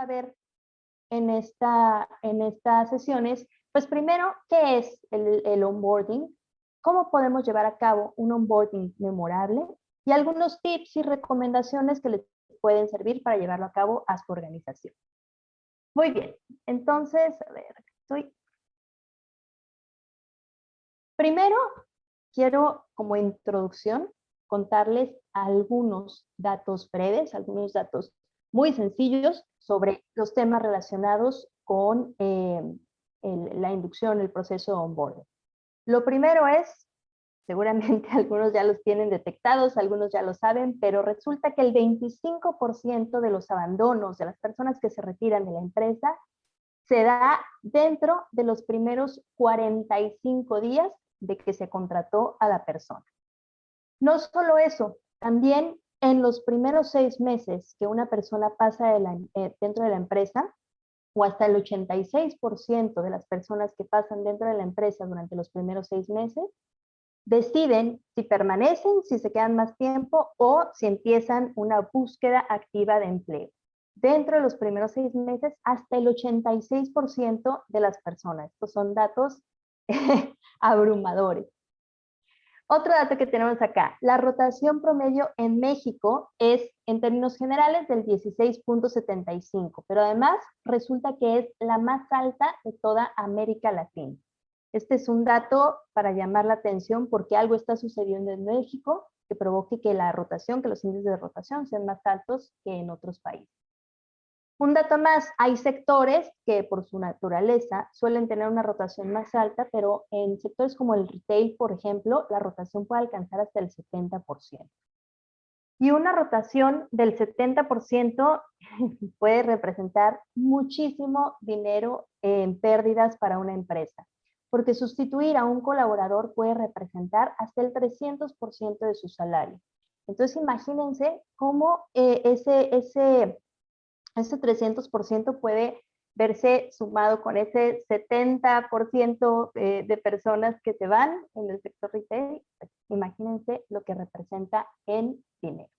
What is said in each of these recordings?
ver en estas sesiones, pues primero, ¿qué es el onboarding? ¿Cómo podemos llevar a cabo un onboarding memorable? Y algunos tips y recomendaciones que les pueden servir para llevarlo a cabo a su organización. Muy bien, entonces, a ver, primero, quiero como introducción contarles algunos datos breves, algunos datos muy sencillos sobre los temas relacionados con la inducción, el proceso de onboarding. Lo primero es, seguramente algunos ya los tienen detectados, algunos ya lo saben, pero resulta que el 25% de los abandonos de las personas que se retiran de la empresa se da dentro de los primeros 45 días de que se contrató a la persona. No solo eso, también en los primeros 6 meses que una persona pasa dentro de la empresa, o hasta el 86% de las personas que pasan dentro de la empresa durante los primeros 6 meses, deciden si permanecen, si se quedan más tiempo o si empiezan una búsqueda activa de empleo. Dentro de los primeros 6 meses, hasta el 86% de las personas. Estos son datos abrumadores. Otro dato que tenemos acá, la rotación promedio en México es, en términos generales, del 16.75, pero además resulta que es la más alta de toda América Latina. Este es un dato para llamar la atención porque algo está sucediendo en México que provoque que la rotación, que los índices de rotación sean más altos que en otros países. Un dato más, hay sectores que por su naturaleza suelen tener una rotación más alta, pero en sectores como el retail, por ejemplo, la rotación puede alcanzar hasta el 70%. Y una rotación del 70% puede representar muchísimo dinero en pérdidas para una empresa, porque sustituir a un colaborador puede representar hasta el 300% de su salario. Entonces imagínense cómo ese 300% puede verse sumado con ese 70% de personas que se van en el sector retail. Pues, imagínense lo que representa en dinero.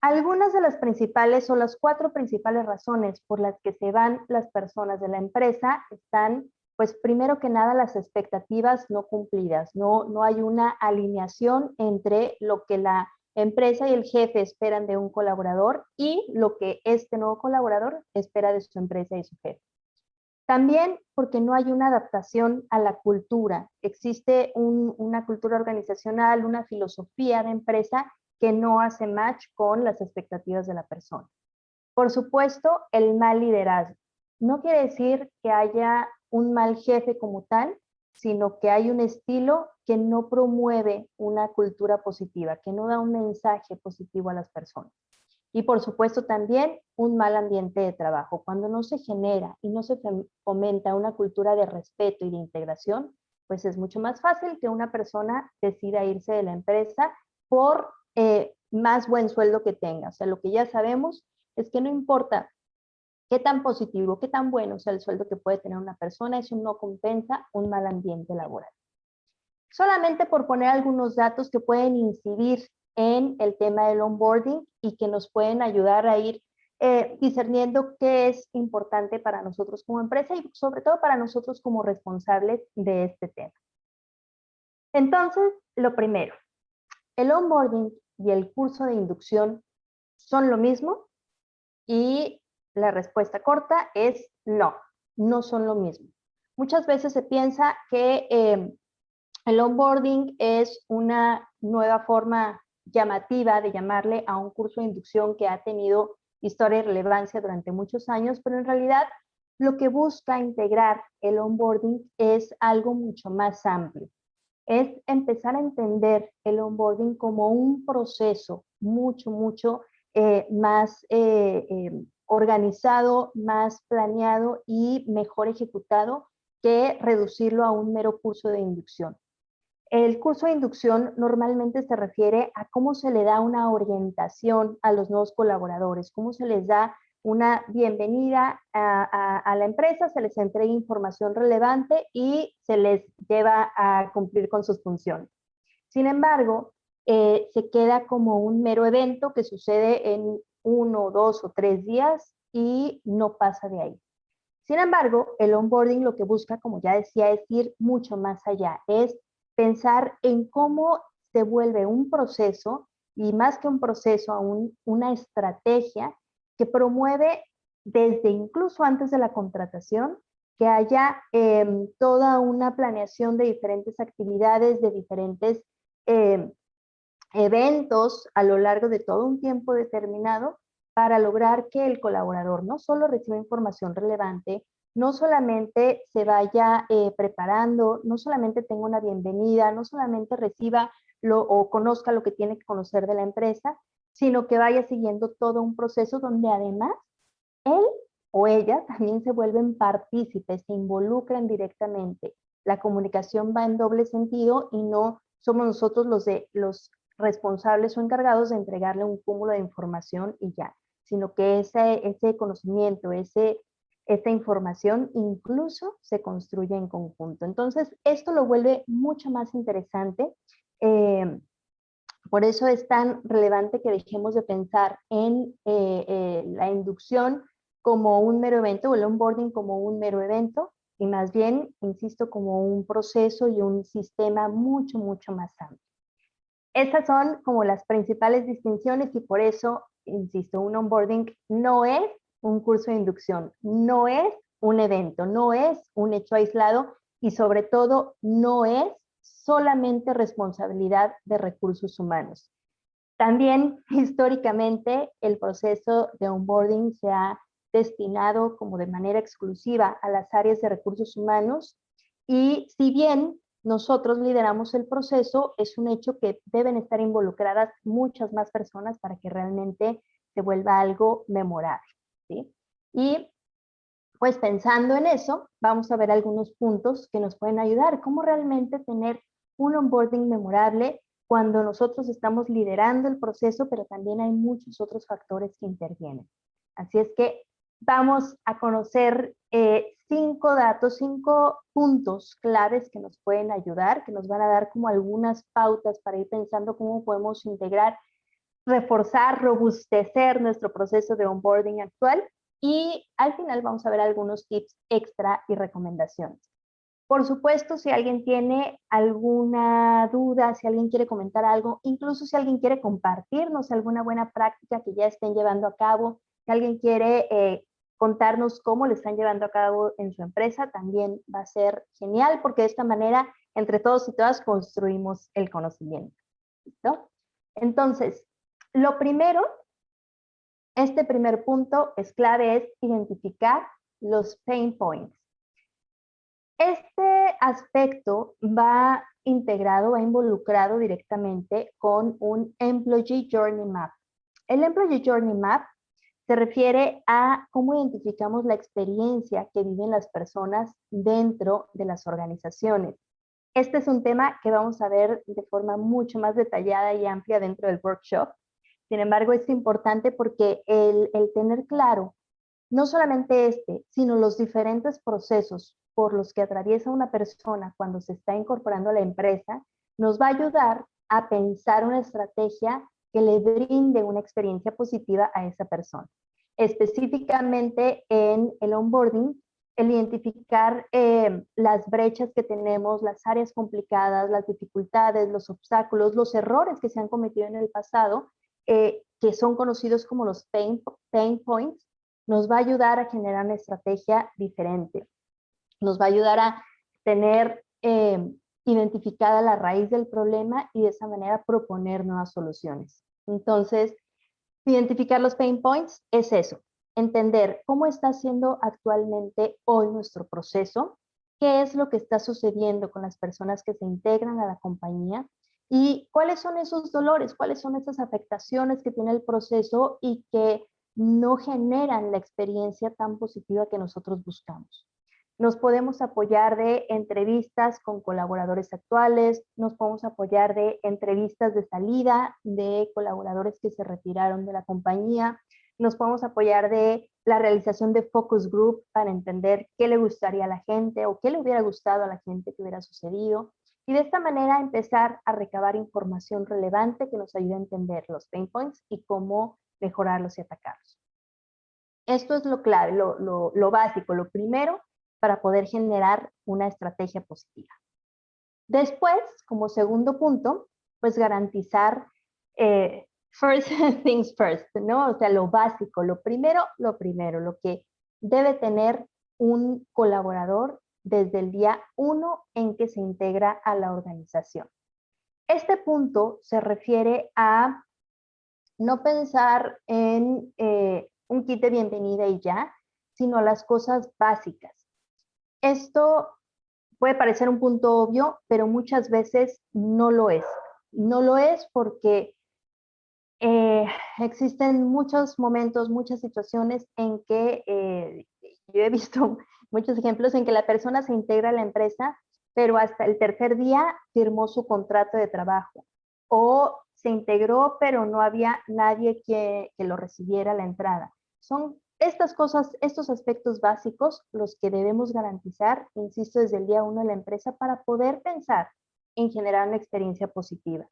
Algunas de las principales o las 4 principales razones por las que se van las personas de la empresa están, pues primero que nada, las expectativas no cumplidas. No hay una alineación entre lo que la empresa y el jefe esperan de un colaborador y lo que este nuevo colaborador espera de su empresa y su jefe. También porque no hay una adaptación a la cultura. Existe una cultura organizacional, una filosofía de empresa que no hace match con las expectativas de la persona. Por supuesto, el mal liderazgo. No quiere decir que haya un mal jefe como tal, sino que hay un estilo que no promueve una cultura positiva, que no da un mensaje positivo a las personas. Y por supuesto también un mal ambiente de trabajo. Cuando no se genera y no se fomenta una cultura de respeto y de integración, pues es mucho más fácil que una persona decida irse de la empresa por más buen sueldo que tenga. O sea, lo que ya sabemos es que no importa qué tan positivo, qué tan bueno sea el sueldo que puede tener una persona, eso no compensa un mal ambiente laboral. Solamente por poner algunos datos que pueden incidir en el tema del onboarding y que nos pueden ayudar a ir discerniendo qué es importante para nosotros como empresa y sobre todo para nosotros como responsables de este tema. Entonces, lo primero, el onboarding y el curso de inducción son lo mismo y la respuesta corta es no, no son lo mismo. Muchas veces se piensa que el onboarding es una nueva forma llamativa de llamarle a un curso de inducción que ha tenido historia y relevancia durante muchos años, pero en realidad lo que busca integrar el onboarding es algo mucho más amplio. Es empezar a entender el onboarding como un proceso mucho más organizado, más planeado y mejor ejecutado que reducirlo a un mero curso de inducción. El curso de inducción normalmente se refiere a cómo se le da una orientación a los nuevos colaboradores, cómo se les da una bienvenida a la empresa, se les entrega información relevante y se les lleva a cumplir con sus funciones. Sin embargo, se queda como un mero evento que sucede en 1, 2 o 3 días y no pasa de ahí. Sin embargo, el onboarding lo que busca, como ya decía, es ir mucho más allá, es pensar en cómo se vuelve un proceso y más que un proceso, aún una estrategia que promueve desde incluso antes de la contratación que haya toda una planeación de diferentes actividades, de diferentes eh, eventos a lo largo de todo un tiempo determinado para lograr que el colaborador no solo reciba información relevante, no solamente se vaya preparando, no solamente tenga una bienvenida, no solamente reciba o conozca lo que tiene que conocer de la empresa, sino que vaya siguiendo todo un proceso donde además él o ella también se vuelven partícipes, se involucran directamente. La comunicación va en doble sentido y no somos nosotros los responsables o encargados de entregarle un cúmulo de información y ya, sino que ese conocimiento, esa información incluso se construye en conjunto. Entonces, esto lo vuelve mucho más interesante. Por eso es tan relevante que dejemos de pensar en la inducción como un mero evento o el onboarding como un mero evento y más bien, insisto, como un proceso y un sistema mucho, mucho más amplio. Esas son como las principales distinciones y por eso, insisto, un onboarding no es un curso de inducción, no es un evento, no es un hecho aislado y sobre todo no es solamente responsabilidad de recursos humanos. También históricamente el proceso de onboarding se ha destinado como de manera exclusiva a las áreas de recursos humanos y si bien nosotros lideramos el proceso, es un hecho que deben estar involucradas muchas más personas para que realmente se vuelva algo memorable, ¿sí? Y pues pensando en eso, vamos a ver algunos puntos que nos pueden ayudar, cómo realmente tener un onboarding memorable cuando nosotros estamos liderando el proceso, pero también hay muchos otros factores que intervienen. Así es que vamos a conocer 5 puntos claves que nos pueden ayudar, que nos van a dar como algunas pautas para ir pensando cómo podemos integrar, reforzar, robustecer nuestro proceso de onboarding actual y al final vamos a ver algunos tips extra y recomendaciones. Por supuesto, si alguien tiene alguna duda, si alguien quiere comentar algo, incluso si alguien quiere compartirnos alguna buena práctica que ya estén llevando a cabo, si alguien quiere contarnos cómo lo están llevando a cabo en su empresa, también va a ser genial porque de esta manera, entre todos y todas, construimos el conocimiento. ¿Listo? Entonces, lo primero, este primer punto es clave, es identificar los pain points. Este aspecto va integrado, va involucrado directamente con un Employee Journey Map. El Employee Journey Map se refiere a cómo identificamos la experiencia que viven las personas dentro de las organizaciones. Este es un tema que vamos a ver de forma mucho más detallada y amplia dentro del workshop. Sin embargo, es importante porque el tener claro no solamente sino los diferentes procesos por los que atraviesa una persona cuando se está incorporando a la empresa, nos va a ayudar a pensar una estrategia que le brinde una experiencia positiva a esa persona. Específicamente en el onboarding, el identificar las brechas que tenemos, las áreas complicadas, las dificultades, los obstáculos, los errores que se han cometido en el pasado, que son conocidos como los pain points, nos va a ayudar a generar una estrategia diferente. Nos va a ayudar a tener identificada la raíz del problema y de esa manera proponer nuevas soluciones. Entonces, identificar los pain points es eso, entender cómo está siendo actualmente hoy nuestro proceso, qué es lo que está sucediendo con las personas que se integran a la compañía y cuáles son esos dolores, cuáles son esas afectaciones que tiene el proceso y que no generan la experiencia tan positiva que nosotros buscamos. Nos podemos apoyar de entrevistas con colaboradores actuales, nos podemos apoyar de entrevistas de salida de colaboradores que se retiraron de la compañía, nos podemos apoyar de la realización de focus group para entender qué le gustaría a la gente o qué le hubiera gustado a la gente que hubiera sucedido. Y de esta manera empezar a recabar información relevante que nos ayude a entender los pain points y cómo mejorarlos y atacarlos. Esto es lo clave, lo básico, lo primero para poder generar una estrategia positiva. Después, como segundo punto, pues garantizar first things first, ¿no? O sea, lo básico, lo primero, lo que debe tener un colaborador desde el día 1 en que se integra a la organización. Este punto se refiere a no pensar en un kit de bienvenida y ya, sino las cosas básicas. Esto puede parecer un punto obvio, pero muchas veces no lo es. No lo es porque existen muchos momentos, muchas situaciones en que yo he visto muchos ejemplos en que la persona se integra a la empresa, pero hasta el tercer día firmó su contrato de trabajo o se integró, pero no había nadie que lo recibiera a la entrada. Son estas cosas, estos aspectos básicos los que debemos garantizar, insisto, desde el día 1 de la empresa para poder pensar en generar una experiencia positiva.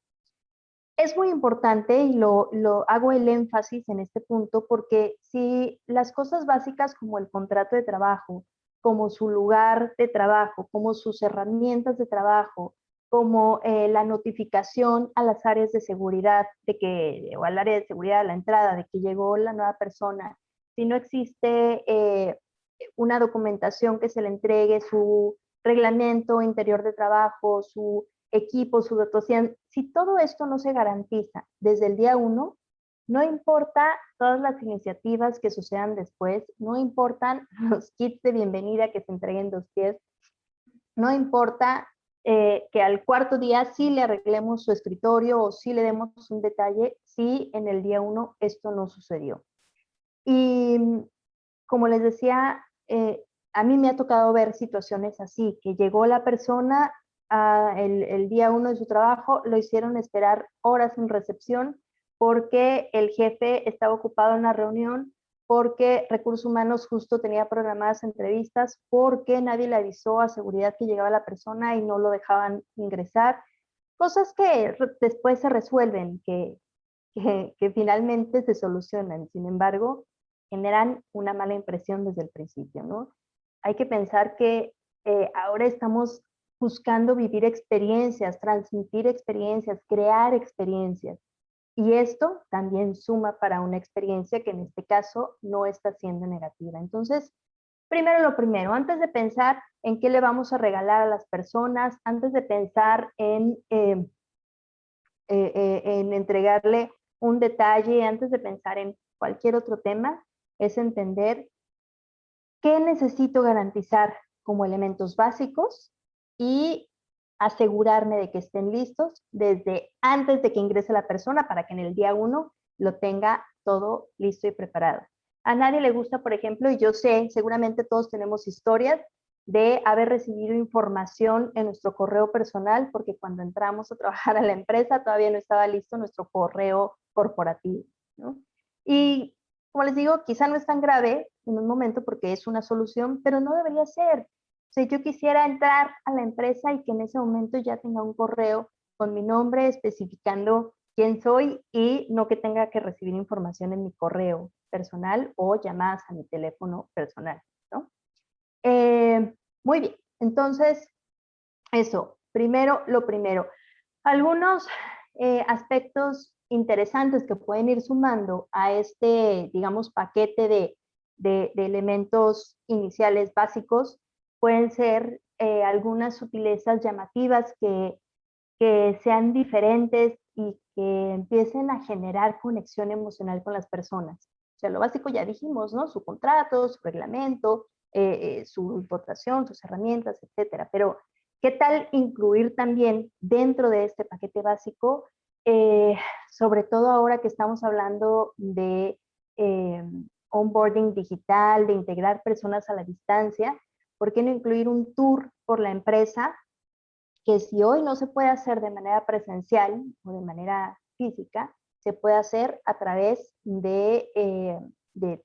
Es muy importante y lo hago el énfasis en este punto porque si las cosas básicas como el contrato de trabajo, como su lugar de trabajo, como sus herramientas de trabajo, como la notificación a las áreas de seguridad o al área de seguridad a la entrada de que llegó la nueva persona, si no existe una documentación que se le entregue, su reglamento interior de trabajo, su equipo, su dotación, si todo esto no se garantiza desde el día 1, no importa todas las iniciativas que sucedan después, no importan los kits de bienvenida que se entreguen 2 días, no importa que al cuarto día sí le arreglemos su escritorio o sí le demos un detalle, si en el día 1 esto no sucedió. Y como les decía, a mí me ha tocado ver situaciones así, que llegó la persona el día 1 de su trabajo, lo hicieron esperar horas en recepción porque el jefe estaba ocupado en una reunión, porque Recursos Humanos justo tenía programadas entrevistas, porque nadie le avisó a seguridad que llegaba la persona y no lo dejaban ingresar. Cosas que después se resuelven, que finalmente se solucionan. Sin embargo, generan una mala impresión desde el principio, ¿no? Hay que pensar que ahora estamos buscando vivir experiencias, transmitir experiencias, crear experiencias. Y esto también suma para una experiencia que en este caso no está siendo negativa. Entonces, primero lo primero, antes de pensar en qué le vamos a regalar a las personas, antes de pensar en entregarle un detalle, antes de pensar en cualquier otro tema, es entender qué necesito garantizar como elementos básicos y asegurarme de que estén listos desde antes de que ingrese la persona para que en el día 1 lo tenga todo listo y preparado. A nadie le gusta, por ejemplo, y yo sé, seguramente todos tenemos historias de haber recibido información en nuestro correo personal, porque cuando entramos a trabajar a la empresa todavía no estaba listo nuestro correo corporativo, ¿no? Y como les digo, quizá no es tan grave en un momento porque es una solución, pero no debería ser. Si yo quisiera entrar a la empresa y que en ese momento ya tenga un correo con mi nombre especificando quién soy y no que tenga que recibir información en mi correo personal o llamadas a mi teléfono personal, ¿no? Muy bien, entonces, eso, primero, lo primero. Algunos aspectos interesantes que pueden ir sumando a este, digamos, paquete de elementos iniciales básicos pueden ser algunas sutilezas llamativas que sean diferentes y que empiecen a generar conexión emocional con las personas. O sea, lo básico ya dijimos, ¿no? Su contrato, su reglamento, su votación, sus herramientas, etcétera. Pero, ¿qué tal incluir también dentro de este paquete básico, sobre todo ahora que estamos hablando de onboarding digital, de integrar personas a la distancia? ¿Por qué no incluir un tour por la empresa que si hoy no se puede hacer de manera presencial o de manera física, se puede hacer a través de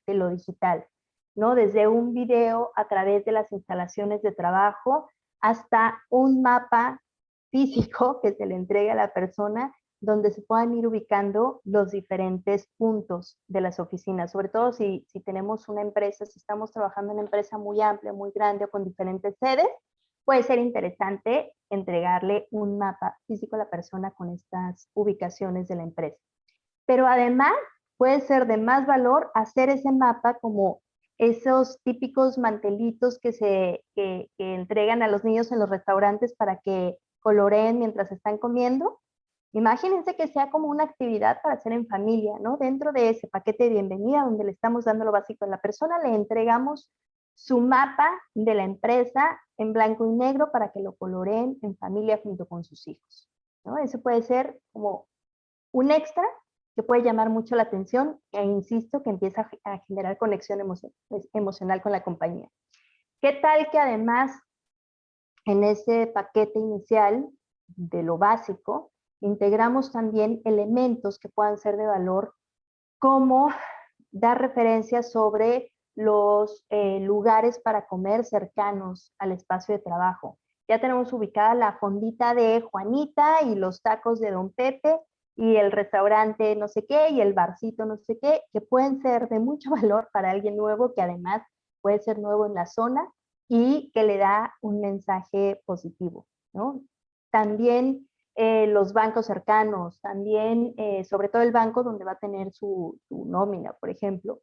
lo digital, ¿no? Desde un video a través de las instalaciones de trabajo hasta un mapa físico que se le entregue a la persona donde se puedan ir ubicando los diferentes puntos de las oficinas, sobre todo si tenemos una empresa, si estamos trabajando en una empresa muy amplia, muy grande o con diferentes sedes, puede ser interesante entregarle un mapa físico a la persona con estas ubicaciones de la empresa. Pero además puede ser de más valor hacer ese mapa como esos típicos mantelitos que entregan a los niños en los restaurantes para que coloreen mientras están comiendo. Imagínense que sea como una actividad para hacer en familia, ¿no? Dentro de ese paquete de bienvenida, donde le estamos dando lo básico a la persona, le entregamos su mapa de la empresa en blanco y negro para que lo coloreen en familia junto con sus hijos, ¿no? Ese puede ser como un extra que puede llamar mucho la atención e insisto que empieza a generar conexión emocional con la compañía. ¿Qué tal que además en ese paquete inicial de lo básico integramos también elementos que puedan ser de valor, como dar referencias sobre los lugares para comer cercanos al espacio de trabajo? Ya tenemos ubicada la fondita de Juanita y los tacos de Don Pepe y el restaurante no sé qué y el barcito no sé qué, que pueden ser de mucho valor para alguien nuevo, que además puede ser nuevo en la zona y que le da un mensaje positivo, ¿no? También los bancos cercanos, también sobre todo el banco donde va a tener su nómina, por ejemplo,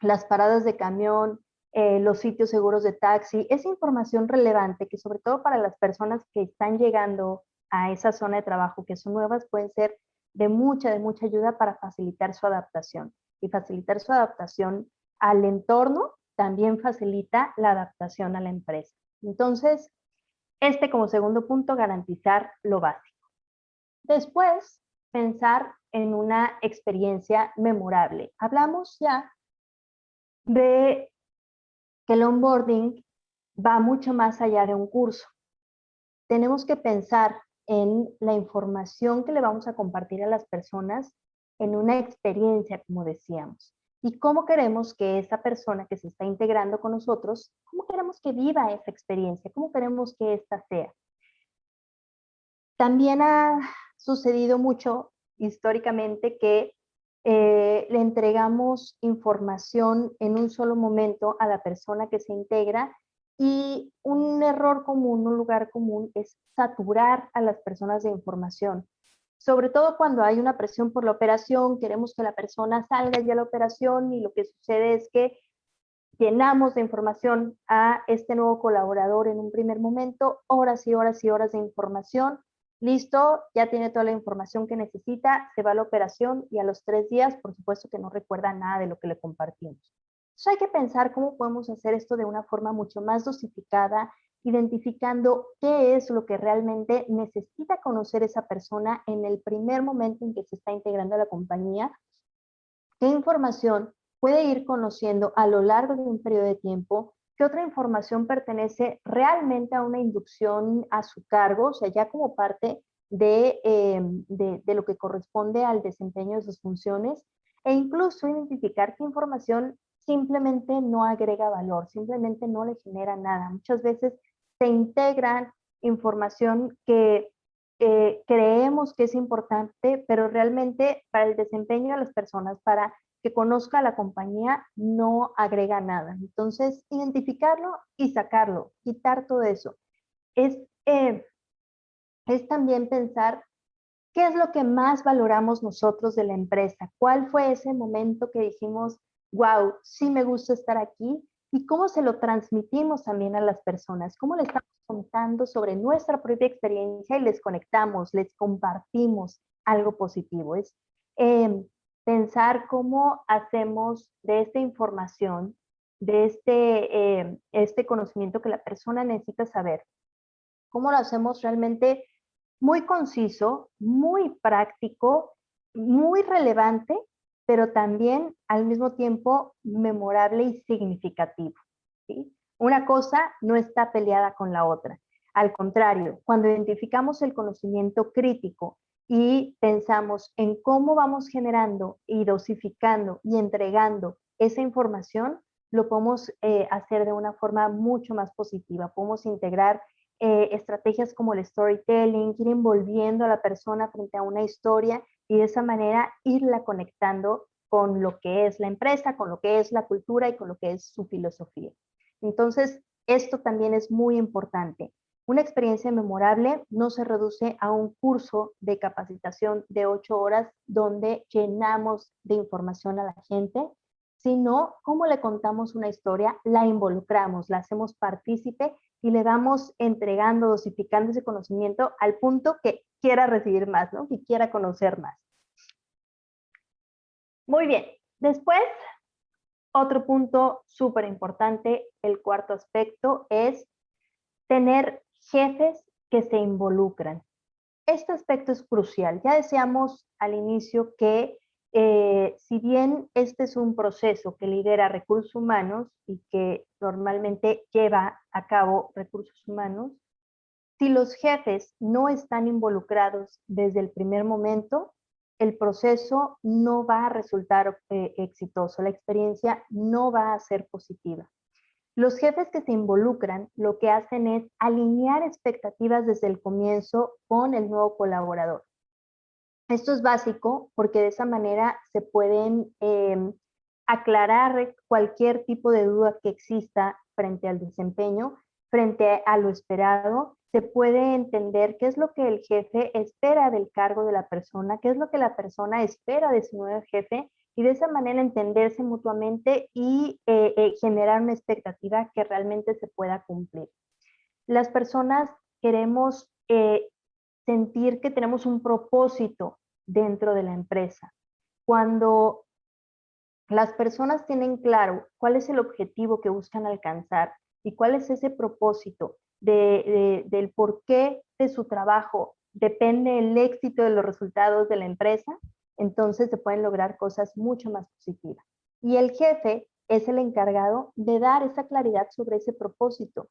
las paradas de camión, los sitios seguros de taxi, es información relevante que sobre todo para las personas que están llegando a esa zona de trabajo, que son nuevas, pueden ser de mucha ayuda para facilitar su adaptación. Y facilitar su adaptación al entorno también facilita la adaptación a la empresa. Entonces, como segundo punto, garantizar lo básico. Después, pensar en una experiencia memorable. Hablamos ya de que el onboarding va mucho más allá de un curso. Tenemos que pensar en la información que le vamos a compartir a las personas en una experiencia, como decíamos. Y cómo queremos que esa persona que se está integrando con nosotros, cómo queremos que viva esa experiencia, cómo queremos que esta sea. También ha sucedido mucho históricamente que le entregamos información en un solo momento a la persona que se integra, y un error común, un lugar común es saturar a las personas de información. Sobre todo cuando hay una presión por la operación, queremos que la persona salga ya a la operación y lo que sucede es que llenamos de información a este nuevo colaborador en un primer momento, horas y horas y horas de información. Listo, ya tiene toda la información que necesita, se va a la operación y a los 3 días, por supuesto que no recuerda nada de lo que le compartimos. Entonces hay que pensar cómo podemos hacer esto de una forma mucho más dosificada, identificando qué es lo que realmente necesita conocer esa persona en el primer momento en que se está integrando a la compañía, qué información puede ir conociendo a lo largo de un periodo de tiempo, qué otra información pertenece realmente a una inducción a su cargo, o sea, ya como parte de lo que corresponde al desempeño de sus funciones, e incluso identificar qué información simplemente no agrega valor, simplemente no le genera nada. Muchas veces se integran información que creemos que es importante, pero realmente para el desempeño de las personas, para que conozca a la compañía, no agrega nada. Entonces, identificarlo y sacarlo, quitar todo eso. Es, eh, es también pensar qué es lo que más valoramos nosotros de la empresa, cuál fue ese momento que dijimos, wow, sí me gusta estar aquí, y cómo se lo transmitimos también a las personas, cómo le estamos contando sobre nuestra propia experiencia y les conectamos, les compartimos algo positivo. Es eh, pensar cómo hacemos de esta información, de este conocimiento que la persona necesita saber, cómo lo hacemos realmente muy conciso, muy práctico, muy relevante, pero también al mismo tiempo memorable y significativo, ¿sí? Una cosa no está peleada con la otra. Al contrario, cuando identificamos el conocimiento crítico y pensamos en cómo vamos generando y dosificando y entregando esa información, lo podemos hacer de una forma mucho más positiva. Podemos integrar estrategias como el storytelling, ir envolviendo a la persona frente a una historia y de esa manera irla conectando con lo que es la empresa, con lo que es la cultura y con lo que es su filosofía. Entonces, esto también es muy importante. Una experiencia memorable no se reduce a un curso de capacitación de 8 horas donde llenamos de información a la gente, sino cómo le contamos una historia, la involucramos, la hacemos partícipe y le vamos entregando, dosificando ese conocimiento al punto que quiera recibir más, ¿no? Que quiera conocer más. Muy bien. Después, otro punto súper importante, el cuarto aspecto, es tener jefes que se involucran. Este aspecto es crucial. Ya decíamos al inicio que si bien este es un proceso que lidera recursos humanos y que normalmente lleva a cabo recursos humanos, si los jefes no están involucrados desde el primer momento, el proceso no va a resultar exitoso, la experiencia no va a ser positiva. Los jefes que se involucran lo que hacen es alinear expectativas desde el comienzo con el nuevo colaborador. Esto es básico porque de esa manera se pueden aclarar cualquier tipo de duda que exista frente al desempeño, frente a lo esperado. Se puede entender qué es lo que el jefe espera del cargo de la persona, qué es lo que la persona espera de su nuevo jefe y de esa manera entenderse mutuamente y generar una expectativa que realmente se pueda cumplir. Las personas queremos sentir que tenemos un propósito dentro de la empresa. Cuando las personas tienen claro cuál es el objetivo que buscan alcanzar y cuál es ese propósito del porqué de su trabajo, depende el éxito de los resultados de la empresa, entonces se pueden lograr cosas mucho más positivas. Y el jefe es el encargado de dar esa claridad sobre ese propósito.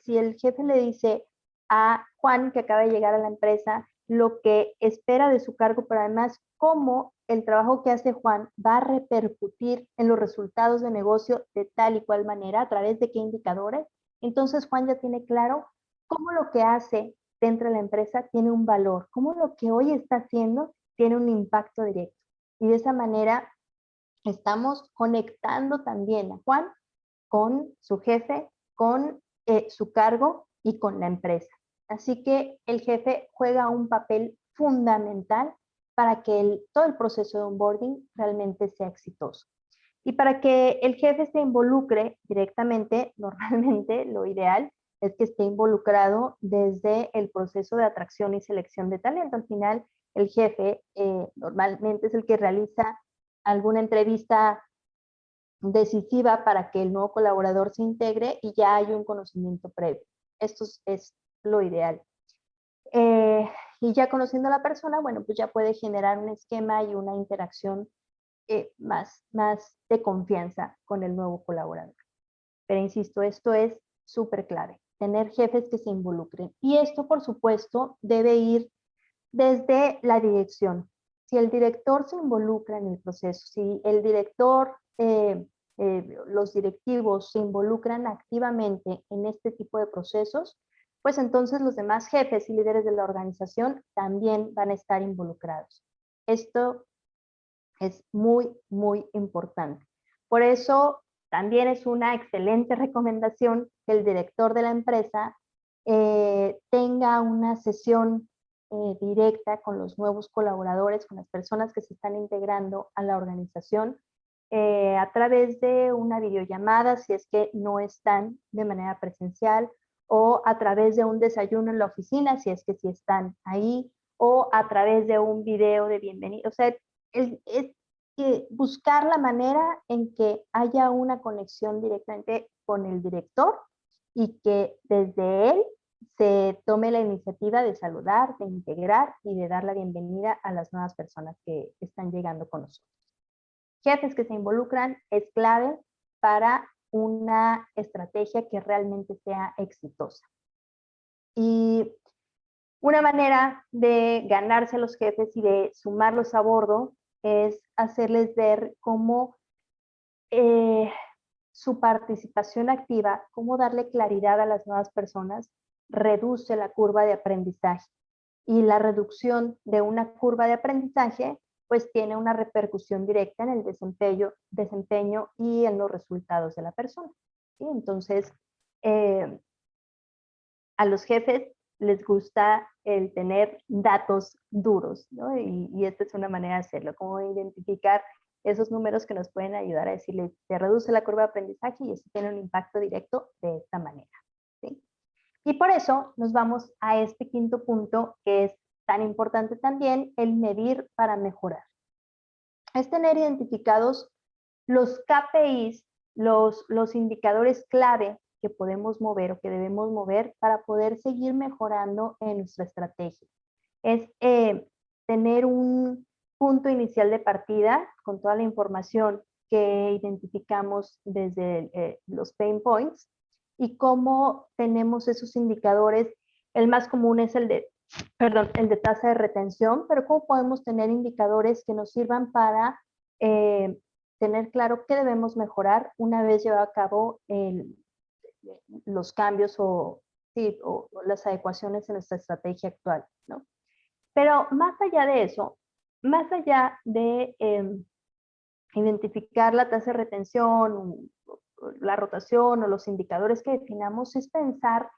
Si el jefe le dice a Juan, que acaba de llegar a la empresa, lo que espera de su cargo, pero además cómo el trabajo que hace Juan va a repercutir en los resultados de negocio de tal y cual manera, a través de qué indicadores. Entonces Juan ya tiene claro cómo lo que hace dentro de la empresa tiene un valor, cómo lo que hoy está haciendo tiene un impacto directo. Y de esa manera estamos conectando también a Juan con su jefe, con su cargo y con la empresa. Así que el jefe juega un papel fundamental para que todo el proceso de onboarding realmente sea exitoso. Y para que el jefe se involucre directamente, normalmente lo ideal es que esté involucrado desde el proceso de atracción y selección de talento. Al final, el jefe normalmente es el que realiza alguna entrevista decisiva para que el nuevo colaborador se integre y ya hay un conocimiento previo. Esto es lo ideal. Y ya conociendo a la persona, bueno, pues ya puede generar un esquema y una interacción más de confianza con el nuevo colaborador. Pero insisto, esto es súper clave, tener jefes que se involucren. Y esto, por supuesto, debe ir desde la dirección. Si el director se involucra en el proceso, si el director, los directivos se involucran activamente en este tipo de procesos, pues entonces los demás jefes y líderes de la organización también van a estar involucrados. Esto es muy, muy importante. Por eso también es una excelente recomendación que el director de la empresa tenga una sesión directa con los nuevos colaboradores, con las personas que se están integrando a la organización, a través de una videollamada, si es que no están de manera presencial, o a través de un desayuno en la oficina, si es que sí están ahí, o a través de un video de bienvenida. O sea, es que buscar la manera en que haya una conexión directamente con el director y que desde él se tome la iniciativa de saludar, de integrar y de dar la bienvenida a las nuevas personas que están llegando con nosotros. Jefes que se involucran es clave para una estrategia que realmente sea exitosa. Y una manera de ganarse a los jefes y de sumarlos a bordo es hacerles ver cómo su participación activa, cómo darle claridad a las nuevas personas reduce la curva de aprendizaje. Y la reducción de una curva de aprendizaje pues tiene una repercusión directa en el desempeño y en los resultados de la persona. ¿Sí? Entonces, a los jefes les gusta el tener datos duros, ¿no? Y esta es una manera de hacerlo, como identificar esos números que nos pueden ayudar a decirle, se reduce la curva de aprendizaje y eso tiene un impacto directo de esta manera. ¿Sí? Y por eso nos vamos a este quinto punto, que es tan importante también, el medir para mejorar. Es tener identificados los KPIs, los indicadores clave que podemos mover o que debemos mover para poder seguir mejorando en nuestra estrategia. Es tener un punto inicial de partida con toda la información que identificamos desde los pain points y cómo tenemos esos indicadores. El más común es el de tasa de retención, pero cómo podemos tener indicadores que nos sirvan para tener claro qué debemos mejorar una vez llevado a cabo los cambios o las adecuaciones en nuestra estrategia actual, ¿no? Pero más allá de eso, más allá de identificar la tasa de retención, la rotación o los indicadores que definamos, es pensar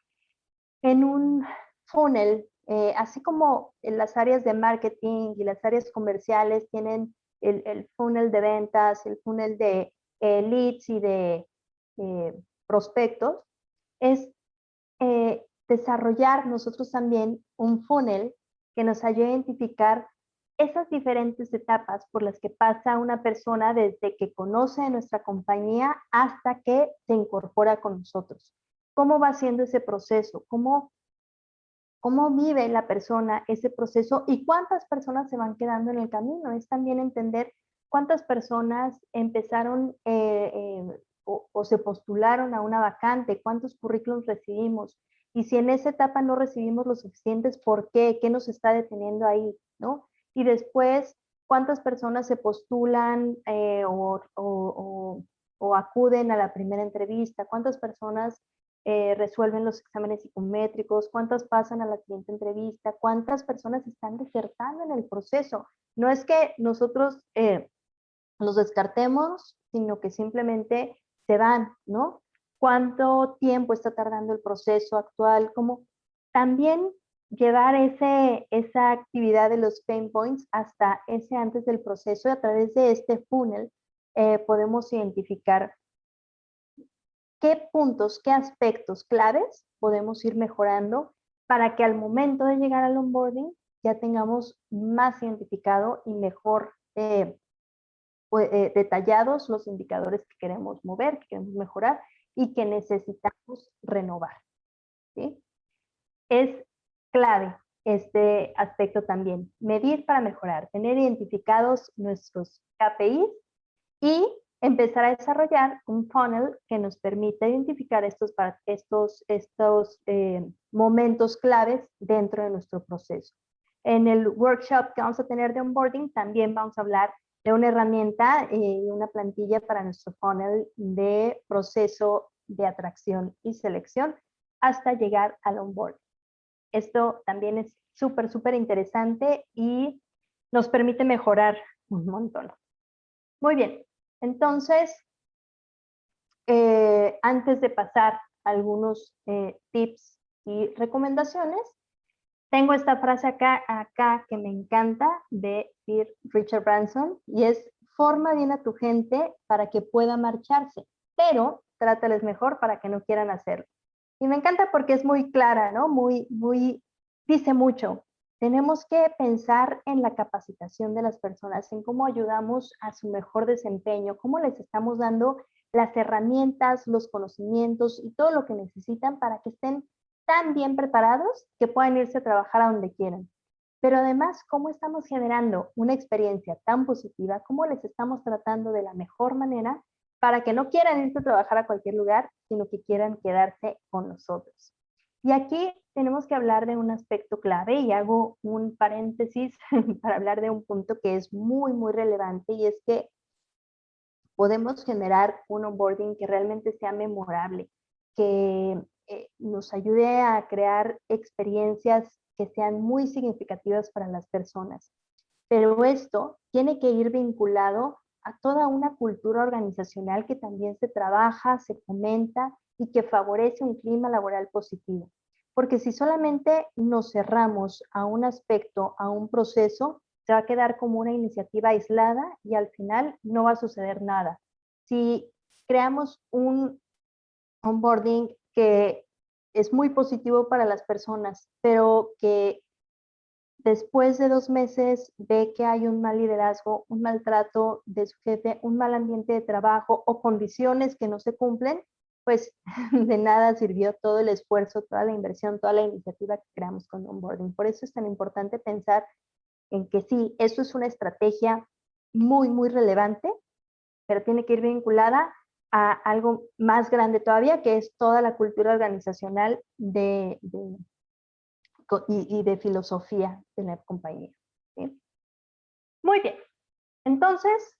en un funnel, así como en las áreas de marketing y las áreas comerciales tienen el funnel de ventas, el funnel de leads y de prospectos, es desarrollar nosotros también un funnel que nos ayude a identificar esas diferentes etapas por las que pasa una persona desde que conoce nuestra compañía hasta que se incorpora con nosotros. ¿Cómo va siendo ese proceso? ¿Cómo vive la persona ese proceso y cuántas personas se van quedando en el camino? Es también entender cuántas personas empezaron o se postularon a una vacante, cuántos currículums recibimos, y si en esa etapa no recibimos los suficientes, ¿por qué? ¿Qué nos está deteniendo ahí? ¿No? Y después, ¿cuántas personas se postulan o acuden a la primera entrevista? ¿Cuántas personas resuelven los exámenes psicométricos? ¿Cuántas pasan a la siguiente entrevista? ¿Cuántas personas están desertando en el proceso? No es que nosotros los descartemos, sino que simplemente se van, ¿no? ¿Cuánto tiempo está tardando el proceso actual? Como también llevar esa actividad de los pain points hasta ese antes del proceso, y a través de este funnel podemos identificar qué puntos, qué aspectos claves podemos ir mejorando para que al momento de llegar al onboarding ya tengamos más identificado y mejor detallados los indicadores que queremos mover, que queremos mejorar y que necesitamos renovar. ¿Sí? Es clave este aspecto también, medir para mejorar, tener identificados nuestros KPIs y empezar a desarrollar un funnel que nos permita identificar estos momentos claves dentro de nuestro proceso. En el workshop que vamos a tener de onboarding también vamos a hablar de una herramienta y una plantilla para nuestro funnel de proceso de atracción y selección hasta llegar al onboarding. Esto también es súper, súper interesante y nos permite mejorar un montón. Muy bien, entonces, antes de pasar a algunos tips y recomendaciones, tengo esta frase acá que me encanta de Sir Richard Branson y es: forma bien a tu gente para que pueda marcharse, pero trátales mejor para que no quieran hacerlo. Y me encanta porque es muy clara, ¿no? Dice mucho. Tenemos que pensar en la capacitación de las personas, en cómo ayudamos a su mejor desempeño, cómo les estamos dando las herramientas, los conocimientos y todo lo que necesitan para que estén tan bien preparados que puedan irse a trabajar a donde quieran. Pero además, cómo estamos generando una experiencia tan positiva, cómo les estamos tratando de la mejor manera para que no quieran irse a trabajar a cualquier lugar, sino que quieran quedarse con nosotros. Y aquí tenemos que hablar de un aspecto clave y hago un paréntesis para hablar de un punto que es muy, muy relevante, y es que podemos generar un onboarding que realmente sea memorable, que nos ayude a crear experiencias que sean muy significativas para las personas. Pero esto tiene que ir vinculado a toda una cultura organizacional que también se trabaja, se fomenta y que favorece un clima laboral positivo. Porque si solamente nos cerramos a un aspecto, a un proceso, se va a quedar como una iniciativa aislada y al final no va a suceder nada. Si creamos un onboarding que es muy positivo para las personas, pero que después de 2 meses ve que hay un mal liderazgo, un maltrato de su jefe, un mal ambiente de trabajo o condiciones que no se cumplen, pues de nada sirvió todo el esfuerzo, toda la inversión, toda la iniciativa que creamos con onboarding. Por eso es tan importante pensar en que sí, eso es una estrategia muy, muy relevante, pero tiene que ir vinculada a algo más grande todavía, que es toda la cultura organizacional y de filosofía de la compañía. ¿Sí? Muy bien. Entonces,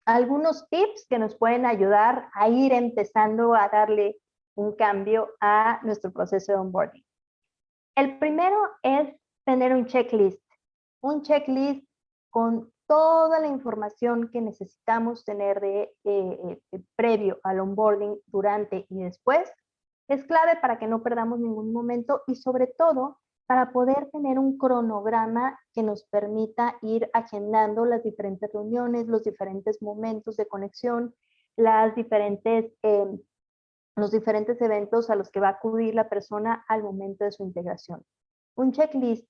algunos tips que nos pueden ayudar a ir empezando a darle un cambio a nuestro proceso de onboarding. El primero es tener un checklist con toda la información que necesitamos tener previo al onboarding, durante y después. Es clave para que no perdamos ningún momento y sobre todo para poder tener un cronograma que nos permita ir agendando las diferentes reuniones, los diferentes momentos de conexión, los diferentes eventos a los que va a acudir la persona al momento de su integración. Un checklist,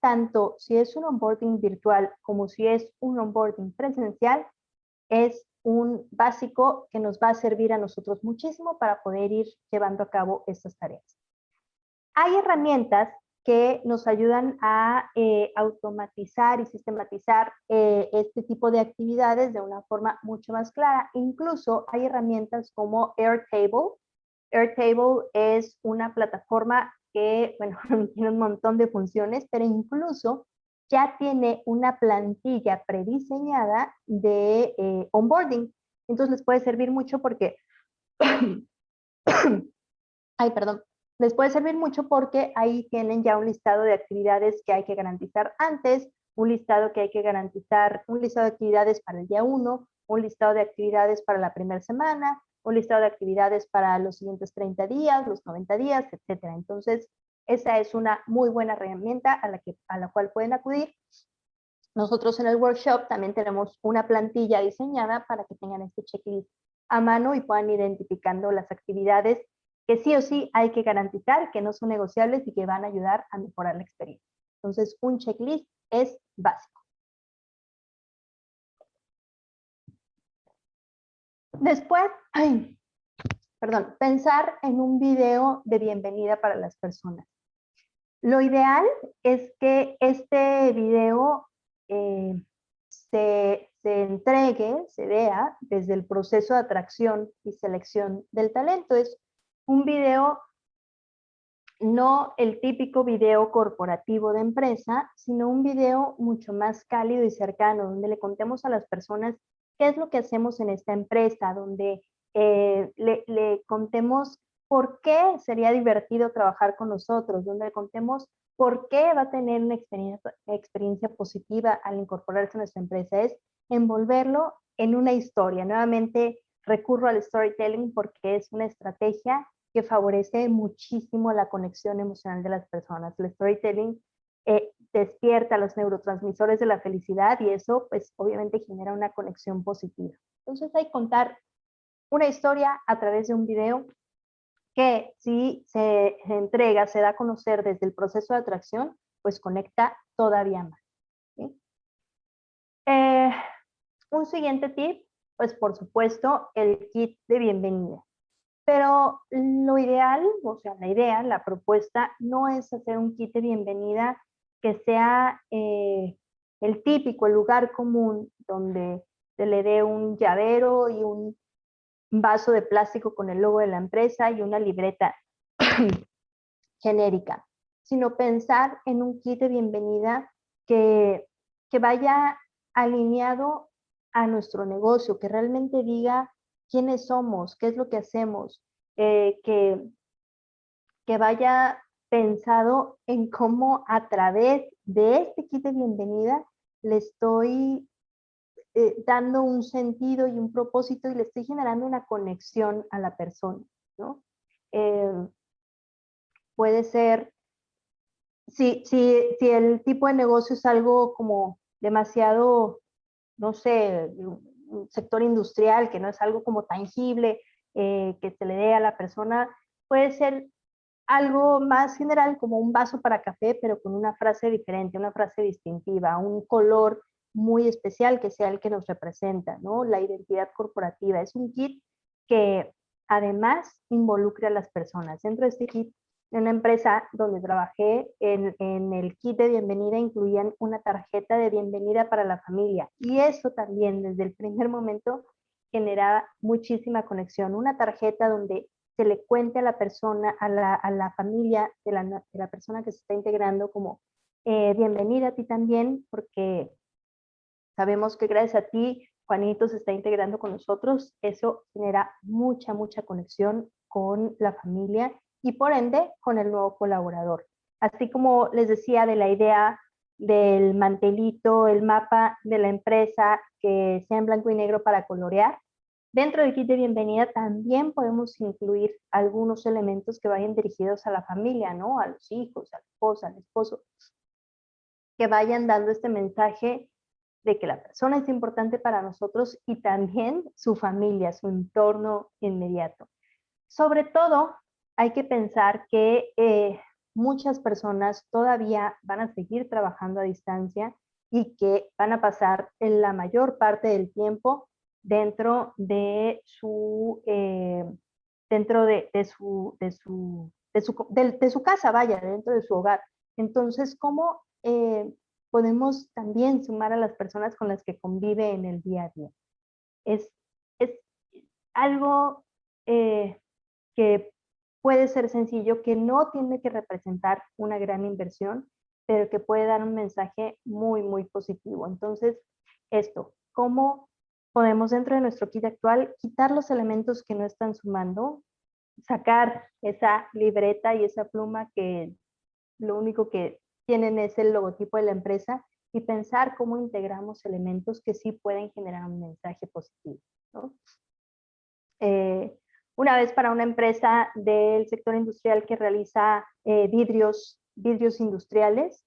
tanto si es un onboarding virtual como si es un onboarding presencial, es un básico que nos va a servir a nosotros muchísimo para poder ir llevando a cabo estas tareas. Hay herramientas que nos ayudan a automatizar y sistematizar este tipo de actividades de una forma mucho más clara. Incluso hay herramientas como Airtable. Airtable es una plataforma que, bueno, tiene un montón de funciones, pero incluso ya tiene una plantilla prediseñada de onboarding. Entonces les puede servir mucho porque, ay, perdón, les puede servir mucho porque ahí tienen ya un listado de actividades que hay que garantizar antes, un listado que hay que garantizar, un listado de actividades para el día 1, un listado de actividades para la primera semana, un listado de actividades para los siguientes 30 días, los 90 días, etcétera. Entonces, esa es una muy buena herramienta a la cual pueden acudir. Nosotros en el workshop también tenemos una plantilla diseñada para que tengan este checklist a mano y puedan ir identificando las actividades que sí o sí hay que garantizar, que no son negociables y que van a ayudar a mejorar la experiencia. Entonces, un checklist es básico. Después, pensar en un video de bienvenida para las personas. Lo ideal es que este video se entregue, se vea desde el proceso de atracción y selección del talento. Es un video, no el típico video corporativo de empresa, sino un video mucho más cálido y cercano, donde le contemos a las personas qué es lo que hacemos en esta empresa, donde le contemos por qué sería divertido trabajar con nosotros, donde le contemos por qué va a tener una experiencia positiva al incorporarse a nuestra empresa. Es envolverlo en una historia. Nuevamente recurro al storytelling porque es una estrategia que favorece muchísimo la conexión emocional de las personas. El storytelling despierta los neurotransmisores de la felicidad y eso pues obviamente genera una conexión positiva. Entonces hay que contar una historia a través de un video que si se entrega, se da a conocer desde el proceso de atracción, pues conecta todavía más. ¿Sí? Un siguiente tip, pues por supuesto, el kit de bienvenida. Pero lo ideal, o sea, la idea, la propuesta, no es hacer un kit de bienvenida que sea el típico, el lugar común, donde se le dé un llavero y un vaso de plástico con el logo de la empresa y una libreta genérica, sino pensar en un kit de bienvenida que vaya alineado a nuestro negocio, que realmente diga quiénes somos, qué es lo que hacemos, que vaya pensado en cómo a través de este kit de bienvenida le estoy dando un sentido y un propósito y le estoy generando una conexión a la persona, ¿no? Eh, puede ser, si el tipo de negocio es algo como demasiado, no sé, un sector industrial, que no es algo como tangible, que se le dé a la persona, puede ser algo más general, como un vaso para café, pero con una frase diferente, una frase distintiva, un color muy especial que sea el que nos representa, ¿no? La identidad corporativa. Es un kit que además involucra a las personas. Dentro de este kit, en una empresa donde trabajé, en el kit de bienvenida incluían una tarjeta de bienvenida para la familia. Y eso también, desde el primer momento, genera muchísima conexión. Una tarjeta donde se le cuente a la persona, a la familia de la persona que se está integrando como bienvenida a ti también, porque sabemos que gracias a ti, Juanito se está integrando con nosotros. Eso genera mucha, mucha conexión con la familia y por ende con el nuevo colaborador. Así como les decía de la idea del mantelito, el mapa de la empresa que sea en blanco y negro para colorear, dentro del kit de bienvenida también podemos incluir algunos elementos que vayan dirigidos a la familia, ¿no? A los hijos, a la esposa, al esposo, que vayan dando este mensaje de que la persona es importante para nosotros y también su familia, su entorno inmediato. Sobre todo, hay que pensar que muchas personas todavía van a seguir trabajando a distancia y que van a pasar en la mayor parte del tiempo dentro de su, de su casa, vaya, dentro de su hogar. Entonces, ¿cómo podemos también sumar a las personas con las que convive en el día a día? Es, es algo que puede ser sencillo, que no tiene que representar una gran inversión, pero que puede dar un mensaje muy, muy positivo. Entonces, esto, ¿cómo podemos dentro de nuestro kit actual quitar los elementos que no están sumando, sacar esa libreta y esa pluma que lo único que tienen es el logotipo de la empresa y pensar cómo integramos elementos que sí pueden generar un mensaje positivo, ¿no? Una vez para una empresa del sector industrial que realiza vidrios industriales,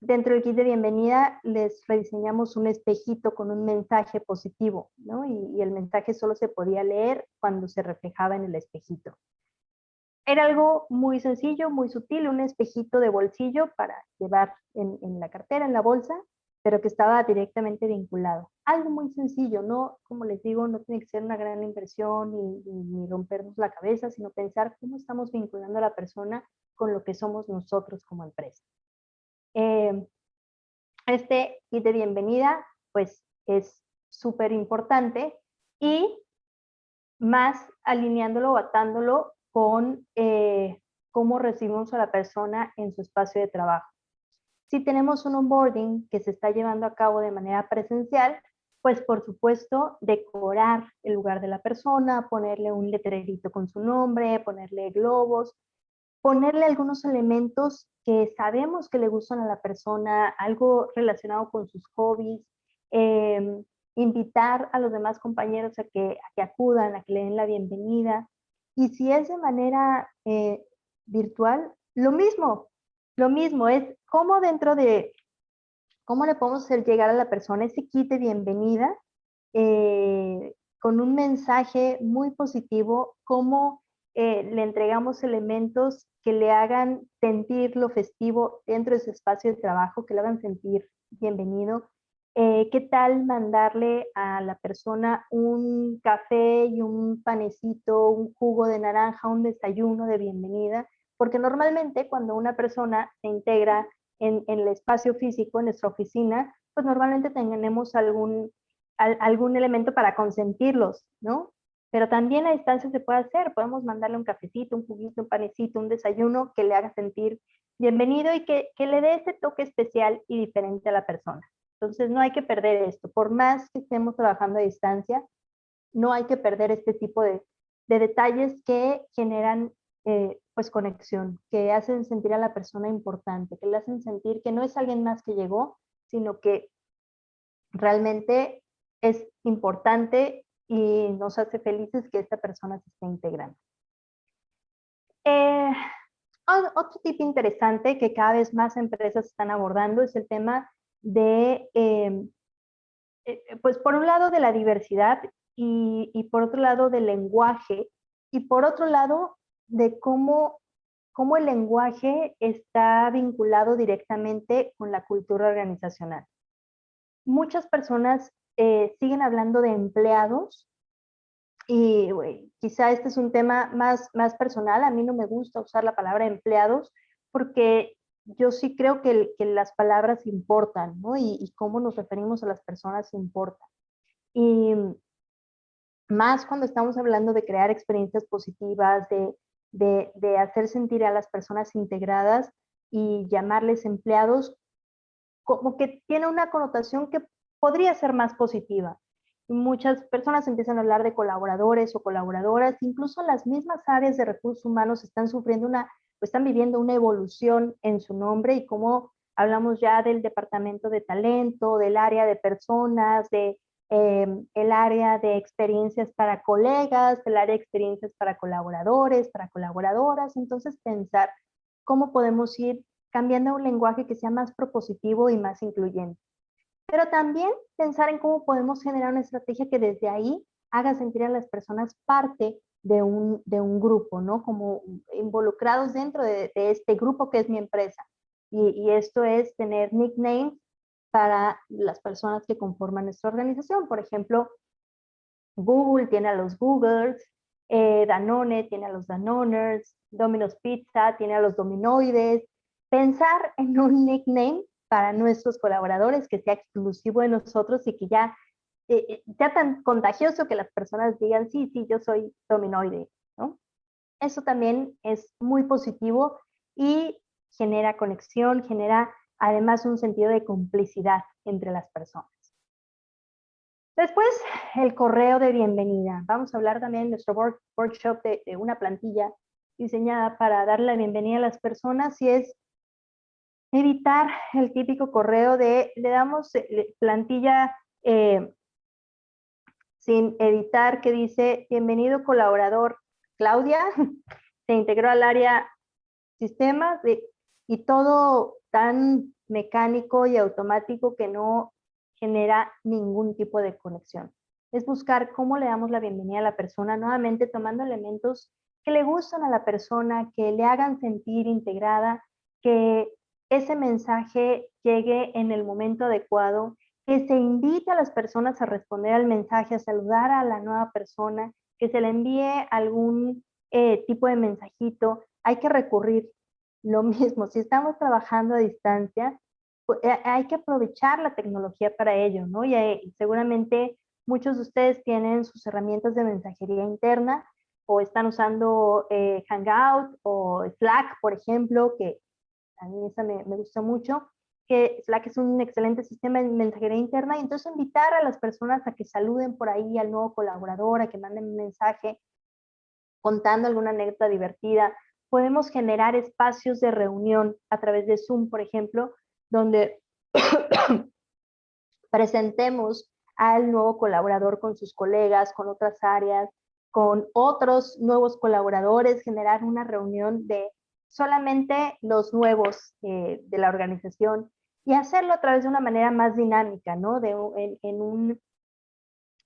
dentro del kit de bienvenida les rediseñamos un espejito con un mensaje positivo, ¿no? Y el mensaje solo se podía leer cuando se reflejaba en el espejito. Era algo muy sencillo, muy sutil, un espejito de bolsillo para llevar en la cartera, en la bolsa, pero que estaba directamente vinculado. Algo muy sencillo, no, como les digo, no tiene que ser una gran inversión ni rompernos la cabeza, sino pensar cómo estamos vinculando a la persona con lo que somos nosotros como empresa. Este kit de bienvenida, pues, es súper importante y más alineándolo o atándolo con cómo recibimos a la persona en su espacio de trabajo. Si tenemos un onboarding que se está llevando a cabo de manera presencial, pues por supuesto decorar el lugar de la persona, ponerle un letrerito con su nombre, ponerle globos, ponerle algunos elementos que sabemos que le gustan a la persona, algo relacionado con sus hobbies, eh, invitar a los demás compañeros a que acudan, a que le den la bienvenida. Y si es de manera virtual, lo mismo es cómo dentro de, cómo le podemos hacer llegar a la persona ese kit de bienvenida con un mensaje muy positivo, cómo le entregamos elementos que le hagan sentir lo festivo dentro de su espacio de trabajo, que le hagan sentir bienvenido. ¿Qué tal mandarle a la persona un café y un panecito, un jugo de naranja, un desayuno de bienvenida? Porque normalmente cuando una persona se integra en el espacio físico, en nuestra oficina, pues normalmente tenemos algún elemento para consentirlos, ¿no? Pero también a distancia se puede hacer, podemos mandarle un cafecito, un juguito, un panecito, un desayuno que le haga sentir bienvenido y que le dé ese toque especial y diferente a la persona. Entonces no hay que perder esto, por más que estemos trabajando a distancia, no hay que perder este tipo de detalles que generan pues conexión, que hacen sentir a la persona importante, que le hacen sentir que no es alguien más que llegó, sino que realmente es importante y nos hace felices que esta persona se esté integrando. Otro tip interesante que cada vez más empresas están abordando es el tema de, pues por un lado de la diversidad y por otro lado del lenguaje y por otro lado de cómo el lenguaje está vinculado directamente con la cultura organizacional. Muchas personas siguen hablando de empleados y quizá este es un tema más personal. A mí no me gusta usar la palabra empleados porque yo sí creo que las palabras importan, ¿no? Y cómo nos referimos a las personas importa. Y más cuando estamos hablando de crear experiencias positivas, de hacer sentir a las personas integradas y llamarles empleados, como que tiene una connotación que podría ser más positiva. Muchas personas empiezan a hablar de colaboradores o colaboradoras, incluso las mismas áreas de recursos humanos están sufriendo están viviendo una evolución en su nombre y como hablamos ya del departamento de talento, del área de personas, el área de experiencias para colegas, el área de experiencias para colaboradores, para colaboradoras. Entonces pensar cómo podemos ir cambiando un lenguaje que sea más propositivo y más incluyente. Pero también pensar en cómo podemos generar una estrategia que desde ahí haga sentir a las personas parte de un grupo, ¿no? Como involucrados dentro de este grupo que es mi empresa. Y esto es tener nicknames para las personas que conforman nuestra organización. Por ejemplo, Google tiene a los Googlers, Danone tiene a los Danoners, Domino's Pizza tiene a los Dominoides. Pensar en un nickname para nuestros colaboradores que sea exclusivo de nosotros y que ya sea tan contagioso que las personas digan, sí, yo soy dominoide, ¿no? Eso también es muy positivo y genera conexión, genera además un sentido de complicidad entre las personas. Después, el correo de bienvenida. Vamos a hablar también en nuestro workshop de una plantilla diseñada para darle la bienvenida a las personas y es evitar el típico correo de le damos plantilla sin editar que dice bienvenido colaborador Claudia, se integró al área sistemas y todo tan mecánico y automático que no genera ningún tipo de conexión. Es buscar cómo le damos la bienvenida a la persona, nuevamente tomando elementos que le gustan a la persona, que le hagan sentir integrada, que ese mensaje llegue en el momento adecuado, que se invite a las personas a responder al mensaje, a saludar a la nueva persona, que se le envíe algún tipo de mensajito. Hay que recurrir lo mismo. Si estamos trabajando a distancia, pues, hay que aprovechar la tecnología para ello, ¿no? Y seguramente muchos de ustedes tienen sus herramientas de mensajería interna o están usando Hangout o Slack, por ejemplo, que a mí esa me gusta mucho, que Slack es un excelente sistema de mensajería interna y entonces invitar a las personas a que saluden por ahí al nuevo colaborador, a que manden un mensaje contando alguna anécdota divertida. Podemos generar espacios de reunión a través de Zoom, por ejemplo, donde presentemos al nuevo colaborador con sus colegas, con otras áreas, con otros nuevos colaboradores, generar una reunión de solamente los nuevos de la organización y hacerlo a través de una manera más dinámica, ¿no? En un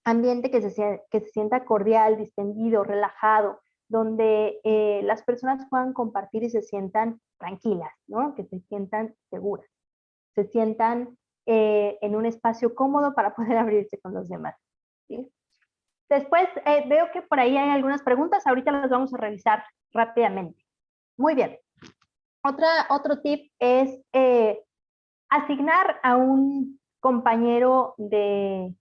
ambiente que se sienta cordial, distendido, relajado, donde las personas puedan compartir y se sientan tranquilas, ¿no? Que se sientan seguras, se sientan en un espacio cómodo para poder abrirse con los demás, ¿sí? Después veo que por ahí hay algunas preguntas, ahorita las vamos a revisar rápidamente. Muy bien. Otro tip es asignar a un compañero de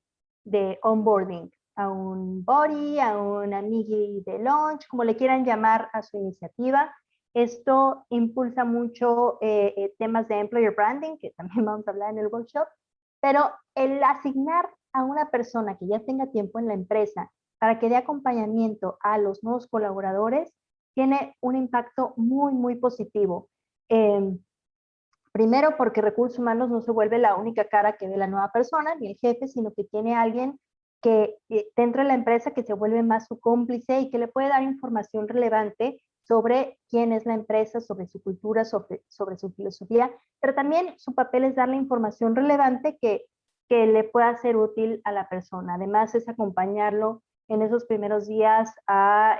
onboarding, a un buddy, a un amigui de lunch, como le quieran llamar a su iniciativa. Esto impulsa mucho temas de employer branding, que también vamos a hablar en el workshop, pero el asignar a una persona que ya tenga tiempo en la empresa para que dé acompañamiento a los nuevos colaboradores, tiene un impacto muy, muy positivo. Primero, porque recursos humanos no se vuelve la única cara que ve la nueva persona, ni el jefe, sino que tiene alguien que dentro de la empresa que se vuelve más su cómplice y que le puede dar información relevante sobre quién es la empresa, sobre su cultura, sobre su filosofía, pero también su papel es darle información relevante que le pueda ser útil a la persona. Además, es acompañarlo en esos primeros días a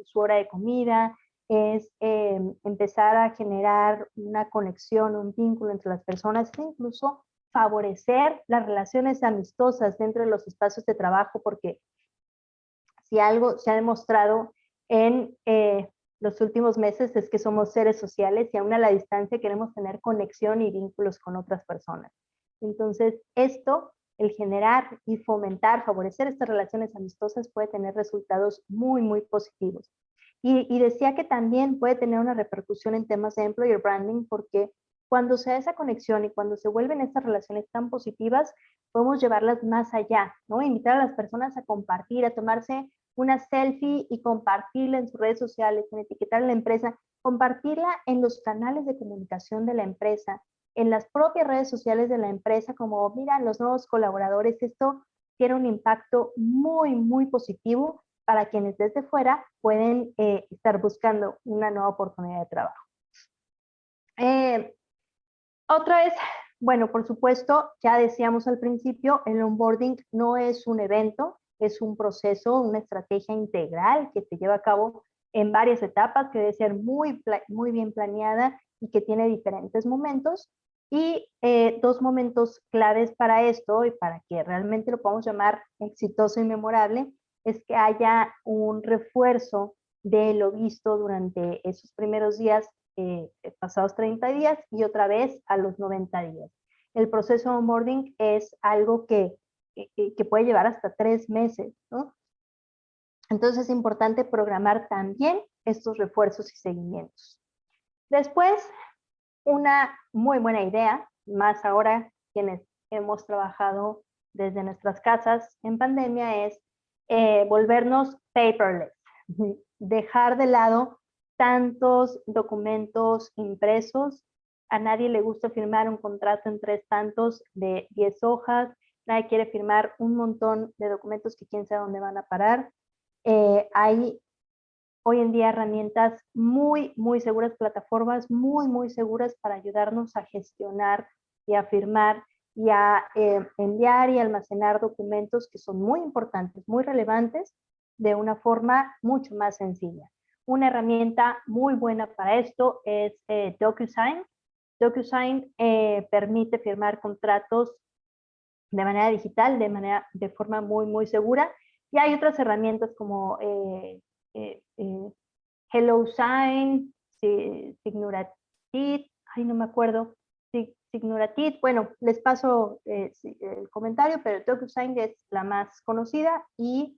su hora de comida, es empezar a generar una conexión, un vínculo entre las personas, e incluso favorecer las relaciones amistosas dentro de los espacios de trabajo, porque si algo se ha demostrado en los últimos meses es que somos seres sociales y aún a la distancia queremos tener conexión y vínculos con otras personas. Entonces, esto, el generar y fomentar, favorecer estas relaciones amistosas puede tener resultados muy, muy positivos. Y decía que también puede tener una repercusión en temas de employer branding, porque cuando se da esa conexión y cuando se vuelven estas relaciones tan positivas, podemos llevarlas más allá, ¿no? Invitar a las personas a compartir, a tomarse una selfie y compartirla en sus redes sociales, en etiquetar a la empresa, compartirla en los canales de comunicación de la empresa, en las propias redes sociales de la empresa, como, mira, los nuevos colaboradores, esto tiene un impacto muy, muy positivo para quienes desde fuera pueden estar buscando una nueva oportunidad de trabajo. Otra vez, bueno, por supuesto, ya decíamos al principio, el onboarding no es un evento, es un proceso, una estrategia integral que se lleva a cabo en varias etapas, que debe ser muy bien planeada y que tiene diferentes momentos. Y dos momentos claves para esto y para que realmente lo podamos llamar exitoso y memorable es que haya un refuerzo de lo visto durante esos primeros días, pasados 30 días y otra vez a los 90 días. El proceso de onboarding es algo que puede llevar hasta 3 meses, ¿no? Entonces es importante programar también estos refuerzos y seguimientos. Después, una muy buena idea, más ahora quienes hemos trabajado desde nuestras casas en pandemia, es volvernos paperless, dejar de lado tantos documentos impresos. A nadie le gusta firmar un contrato en 3 tantos de 10 hojas, nadie quiere firmar un montón de documentos que quién sabe dónde van a parar. Hay hoy en día herramientas muy, muy seguras, plataformas muy, muy seguras para ayudarnos a gestionar y a firmar y a enviar y almacenar documentos que son muy importantes, muy relevantes, de una forma mucho más sencilla. Una herramienta muy buena para esto es DocuSign. DocuSign permite firmar contratos de manera digital, de forma muy, muy segura. Y hay otras herramientas como HelloSign, Signuratit, ay, no me acuerdo, Signuratit, bueno, les paso el comentario, pero DocuSign es la más conocida y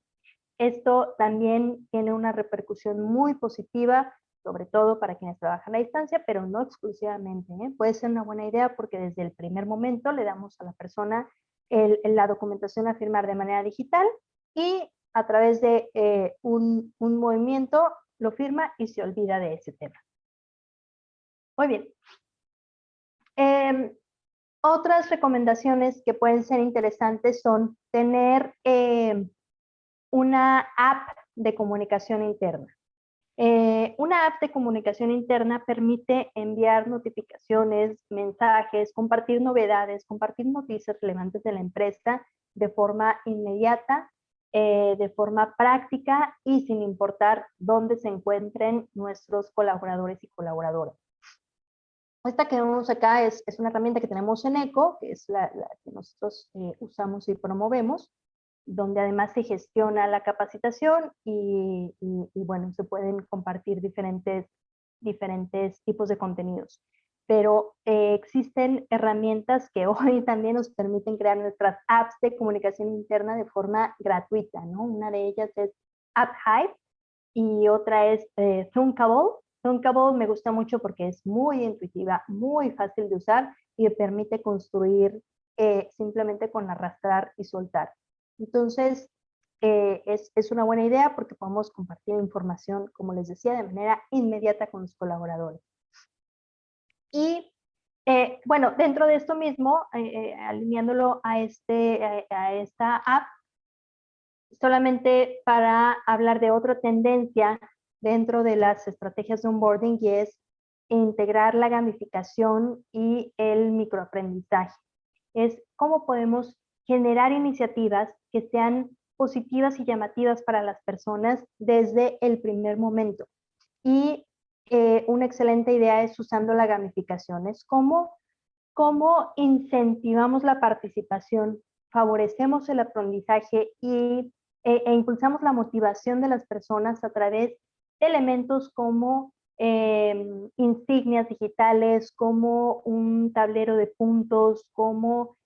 esto también tiene una repercusión muy positiva, sobre todo para quienes trabajan a distancia, pero no exclusivamente. Puede ser una buena idea porque desde el primer momento le damos a la persona la documentación a firmar de manera digital y a través de un movimiento lo firma y se olvida de ese tema. Muy bien. Otras recomendaciones que pueden ser interesantes son tener una app de comunicación interna. Una app de comunicación interna permite enviar notificaciones, mensajes, compartir novedades, compartir noticias relevantes de la empresa de forma inmediata, de forma práctica y sin importar dónde se encuentren nuestros colaboradores y colaboradoras. Esta que vemos acá es una herramienta que tenemos en ECO, que es la que nosotros usamos y promovemos, donde además se gestiona la capacitación y bueno, se pueden compartir diferentes tipos de contenidos. Pero existen herramientas que hoy también nos permiten crear nuestras apps de comunicación interna de forma gratuita, ¿no? Una de ellas es AppHive y otra es Thunkable. Thunkable me gusta mucho porque es muy intuitiva, muy fácil de usar y me permite construir simplemente con arrastrar y soltar. Entonces, es una buena idea porque podemos compartir información, como les decía, de manera inmediata con los colaboradores. Y bueno, dentro de esto mismo, alineándolo a esta app, solamente para hablar de otra tendencia dentro de las estrategias de onboarding, y es integrar la gamificación y el microaprendizaje. Es cómo podemos generar iniciativas que sean positivas y llamativas para las personas desde el primer momento. Y una excelente idea es usando la gamificación. Es cómo incentivamos la participación, favorecemos el aprendizaje e impulsamos la motivación de las personas a través de elementos como insignias digitales, como un tablero de puntos, como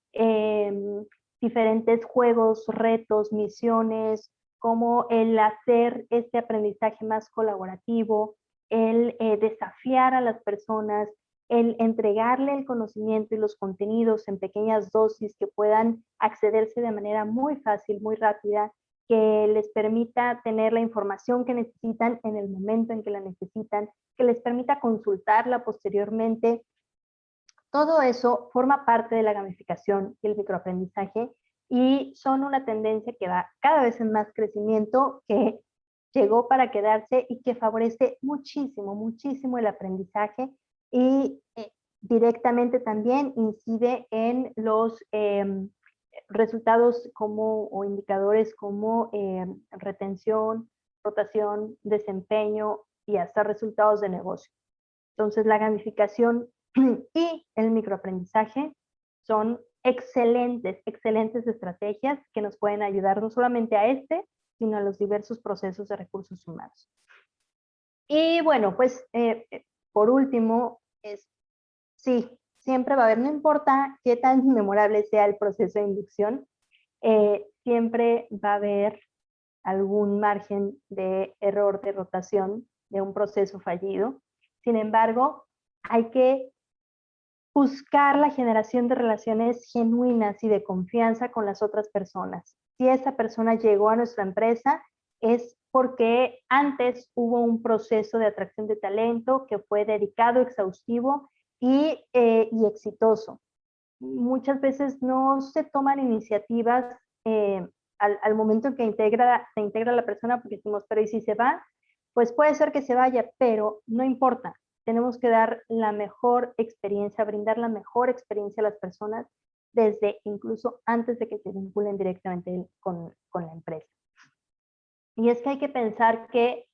diferentes juegos, retos, misiones, como el hacer este aprendizaje más colaborativo, el desafiar a las personas, el entregarle el conocimiento y los contenidos en pequeñas dosis que puedan accederse de manera muy fácil, muy rápida, que les permita tener la información que necesitan en el momento en que la necesitan, que les permita consultarla posteriormente. Todo eso forma parte de la gamificación y el microaprendizaje, y son una tendencia que va cada vez en más crecimiento, que llegó para quedarse y que favorece muchísimo, muchísimo el aprendizaje, y directamente también incide en los resultados o indicadores como retención, rotación, desempeño y hasta resultados de negocio. Entonces, la gamificación y el microaprendizaje son excelentes, excelentes estrategias que nos pueden ayudar no solamente a sino a los diversos procesos de recursos humanos. Y bueno, pues por último, sí, siempre va a haber, no importa qué tan memorable sea el proceso de inducción, siempre va a haber algún margen de error, de rotación, de un proceso fallido. Sin embargo, hay que buscar la generación de relaciones genuinas y de confianza con las otras personas. Si esa persona llegó a nuestra empresa, es porque antes hubo un proceso de atracción de talento que fue dedicado, exhaustivo y exitoso. Muchas veces no se toman iniciativas al momento en que se integra la persona, porque decimos, pero ¿y si se va? Pues puede ser que se vaya, pero no importa. Tenemos que dar la mejor experiencia, brindar la mejor experiencia a las personas desde incluso antes de que se vinculen directamente con la empresa. Y es que hay que pensar que,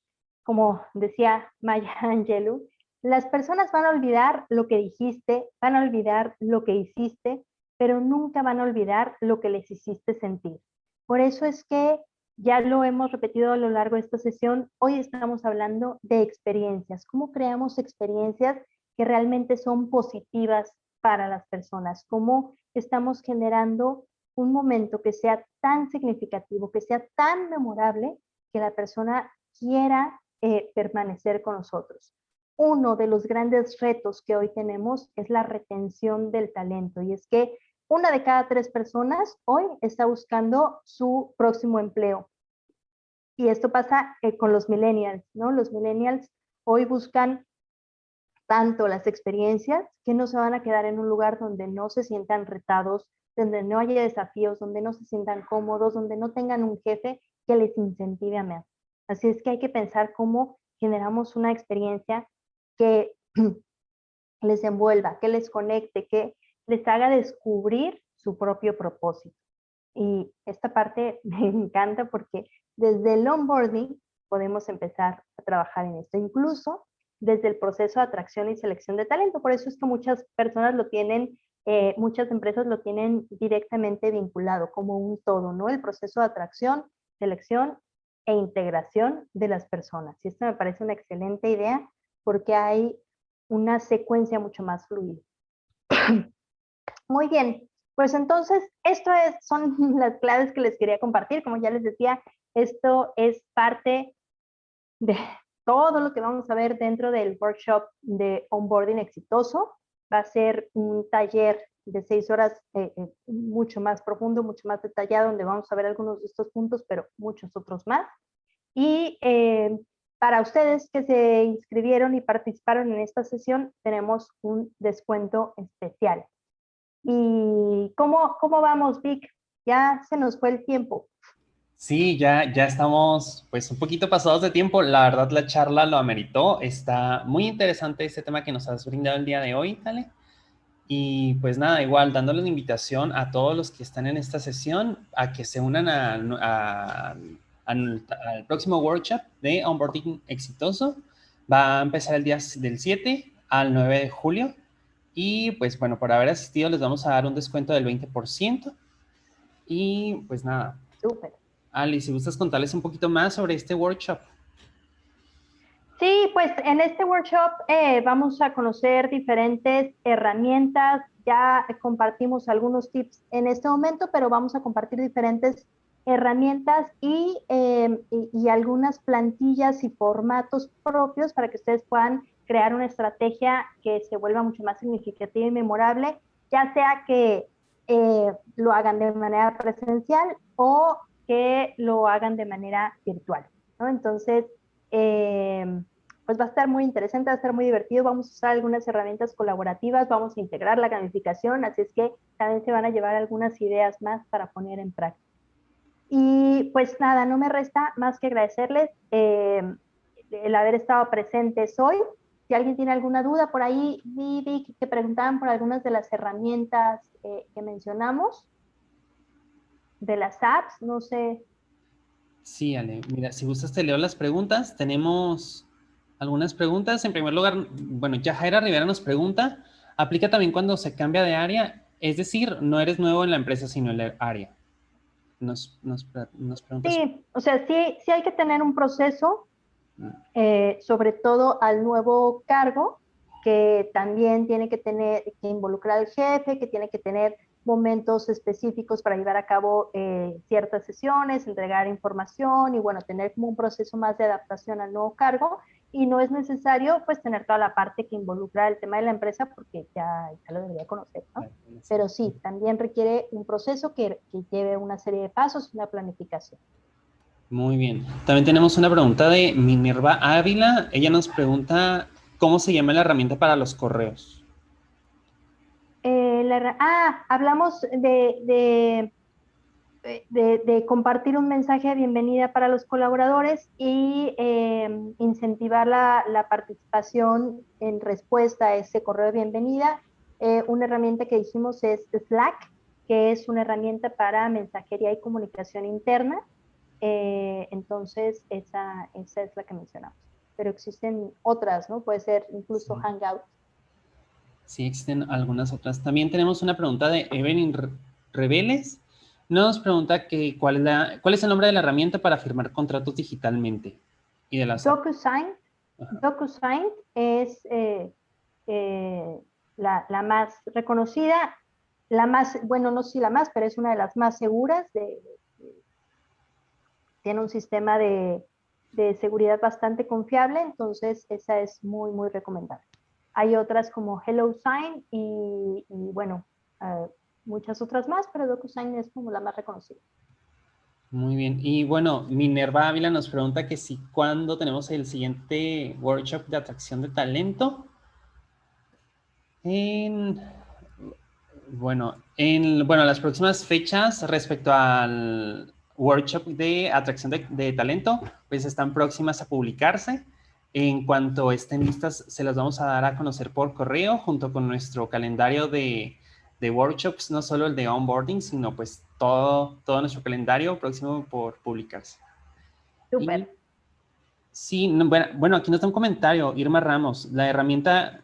como decía Maya Angelou, las personas van a olvidar lo que dijiste, van a olvidar lo que hiciste, pero nunca van a olvidar lo que les hiciste sentir. Por eso es que ya lo hemos repetido a lo largo de esta sesión, hoy estamos hablando de experiencias, cómo creamos experiencias que realmente son positivas para las personas, cómo estamos generando un momento que sea tan significativo, que sea tan memorable, que la persona quiera permanecer con nosotros. Uno de los grandes retos que hoy tenemos es la retención del talento, y es que 1 de cada 3 personas hoy está buscando su próximo empleo. Y esto pasa con los millennials, ¿no? Los millennials hoy buscan tanto las experiencias que no se van a quedar en un lugar donde no se sientan retados, donde no haya desafíos, donde no se sientan cómodos, donde no tengan un jefe que les incentive a más. Así es que hay que pensar cómo generamos una experiencia que les envuelva, que les conecte, que les haga descubrir su propio propósito. Y esta parte me encanta porque desde el onboarding podemos empezar a trabajar en esto, incluso desde el proceso de atracción y selección de talento. Por eso es que muchas personas lo tienen, muchas empresas lo tienen directamente vinculado como un todo, ¿no? El proceso de atracción, selección e integración de las personas. Y esto me parece una excelente idea porque hay una secuencia mucho más fluida. Muy bien, pues entonces son las claves que les quería compartir. Como ya les decía, esto es parte de todo lo que vamos a ver dentro del workshop de onboarding exitoso. Va a ser un taller de 6 horas, mucho más profundo, mucho más detallado, donde vamos a ver algunos de estos puntos, pero muchos otros más. Y para ustedes que se inscribieron y participaron en esta sesión, tenemos un descuento especial. ¿Y cómo vamos, Vic? Ya se nos fue el tiempo. Sí, ya estamos pues un poquito pasados de tiempo. La verdad la charla lo ameritó. Está muy interesante este tema que nos has brindado el día de hoy, ¿vale? Y pues nada, igual dándole una invitación a todos los que están en esta sesión a que se unan al próximo workshop de onboarding exitoso. Va a empezar el día del 7 al 9 de julio. Y pues bueno, por haber asistido les vamos a dar un descuento del 20%. Y pues nada, Súper. Ali, si gustas contarles un poquito más sobre este workshop. Sí, pues en este workshop vamos a conocer diferentes herramientas. Ya compartimos algunos tips en este momento, pero vamos a compartir diferentes herramientas y algunas plantillas y formatos propios para que ustedes puedan crear una estrategia que se vuelva mucho más significativa y memorable, ya sea que lo hagan de manera presencial o que lo hagan de manera virtual, ¿no? Entonces, pues va a estar muy interesante, va a estar muy divertido. Vamos a usar algunas herramientas colaborativas, vamos a integrar la gamificación, así es que también se van a llevar algunas ideas más para poner en práctica. Y pues nada, no me resta más que agradecerles el haber estado presentes hoy. Si alguien tiene alguna duda por ahí, vi que preguntaban por algunas de las herramientas que mencionamos, de las apps, no sé. Sí, Ale, mira, si gustas te leo las preguntas. Tenemos algunas preguntas. En primer lugar, bueno, Yajaira Rivera nos pregunta, ¿aplica también cuando se cambia de área? Es decir, no eres nuevo en la empresa, sino en el área. Nos preguntas. Sí, o sea, sí hay que tener un proceso, sobre todo al nuevo cargo, que también tiene que involucrar al jefe, que tiene que tener momentos específicos para llevar a cabo ciertas sesiones, entregar información y bueno, tener como un proceso más de adaptación al nuevo cargo. Y no es necesario pues tener toda la parte que involucra el tema de la empresa porque ya lo debería conocer, ¿no? Pero sí, también requiere un proceso que lleve una serie de pasos y una planificación. Muy bien. También tenemos una pregunta de Minerva Ávila. Ella nos pregunta, ¿cómo se llama la herramienta para los correos? Hablamos de compartir un mensaje de bienvenida para los colaboradores y incentivar la participación en respuesta a ese correo de bienvenida. Una herramienta que dijimos es Slack, que es una herramienta para mensajería y comunicación interna. Entonces, esa es la que mencionamos. Pero existen otras, ¿no? Puede ser incluso Sí. Hangout. Sí, existen algunas otras. También tenemos una pregunta de Evelyn Reveles. Nos pregunta que cuál es el nombre de la herramienta para firmar contratos digitalmente y de las apps. DocuSign. DocuSign es la más reconocida, la más, bueno, no sé si la más, pero es una de las más seguras. Tiene un sistema de seguridad bastante confiable, entonces esa es muy, muy recomendable. Hay otras como HelloSign y bueno, muchas otras más, pero DocuSign es como la más reconocida. Muy bien. Y bueno, Minerva Ávila nos pregunta que si cuándo tenemos el siguiente workshop de atracción de talento. En, bueno, las próximas fechas respecto al workshop de atracción de talento, pues están próximas a publicarse. En cuanto estén listas, se las vamos a dar a conocer por correo junto con nuestro calendario de workshops, no solo el de onboarding, sino pues todo nuestro calendario próximo por publicarse. Y Súper. sí, bueno, aquí nos da un comentario, Irma Ramos, la herramienta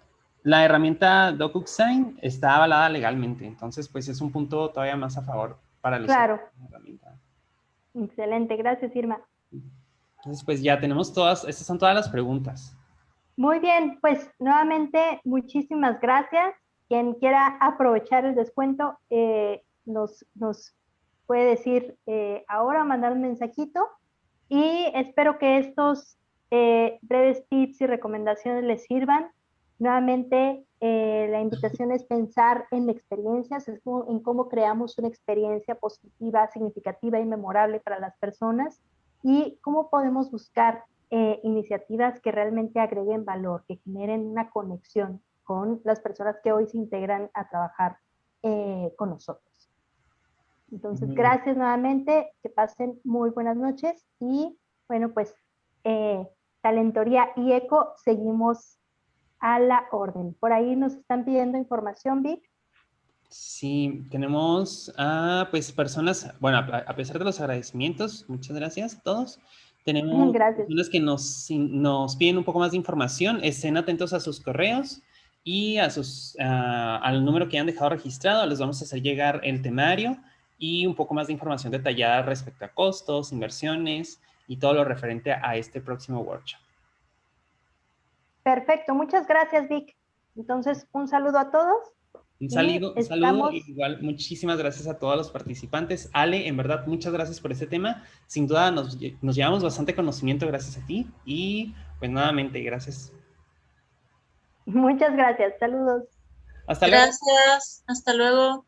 DocuSign está avalada legalmente, entonces pues es un punto todavía más a favor para el uso de Claro, la herramienta. excelente, gracias Irma. Entonces pues ya tenemos todas, estas son todas las preguntas. Muy bien, pues nuevamente muchísimas gracias. Quien quiera aprovechar el descuento nos puede decir ahora, mandar un mensajito y espero que estos breves tips y recomendaciones les sirvan Nuevamente, la invitación es pensar en experiencias, en cómo creamos una experiencia positiva, significativa y memorable para las personas y cómo podemos buscar iniciativas que realmente agreguen valor, que generen una conexión con las personas que hoy se integran a trabajar con nosotros. Entonces, gracias nuevamente, que pasen muy buenas noches y bueno, pues Talentoría y Eco seguimos a la orden. Por ahí nos están pidiendo información, Vic. Sí, tenemos pues personas, bueno, a pesar de los agradecimientos, muchas gracias a todos. Tenemos Gracias. personas que nos piden un poco más de información. Estén atentos a sus correos y al número que han dejado registrado. Les vamos a hacer llegar el temario y un poco más de información detallada respecto a costos, inversiones y todo lo referente a este próximo workshop. Perfecto, muchas gracias, Vic. Entonces, un saludo a todos. Un saludo y igual muchísimas gracias a todos los participantes. Ale, en verdad, muchas gracias por este tema. Sin duda nos llevamos bastante conocimiento gracias a ti y pues nuevamente, gracias. Muchas gracias, saludos. Hasta luego. Gracias, hasta luego.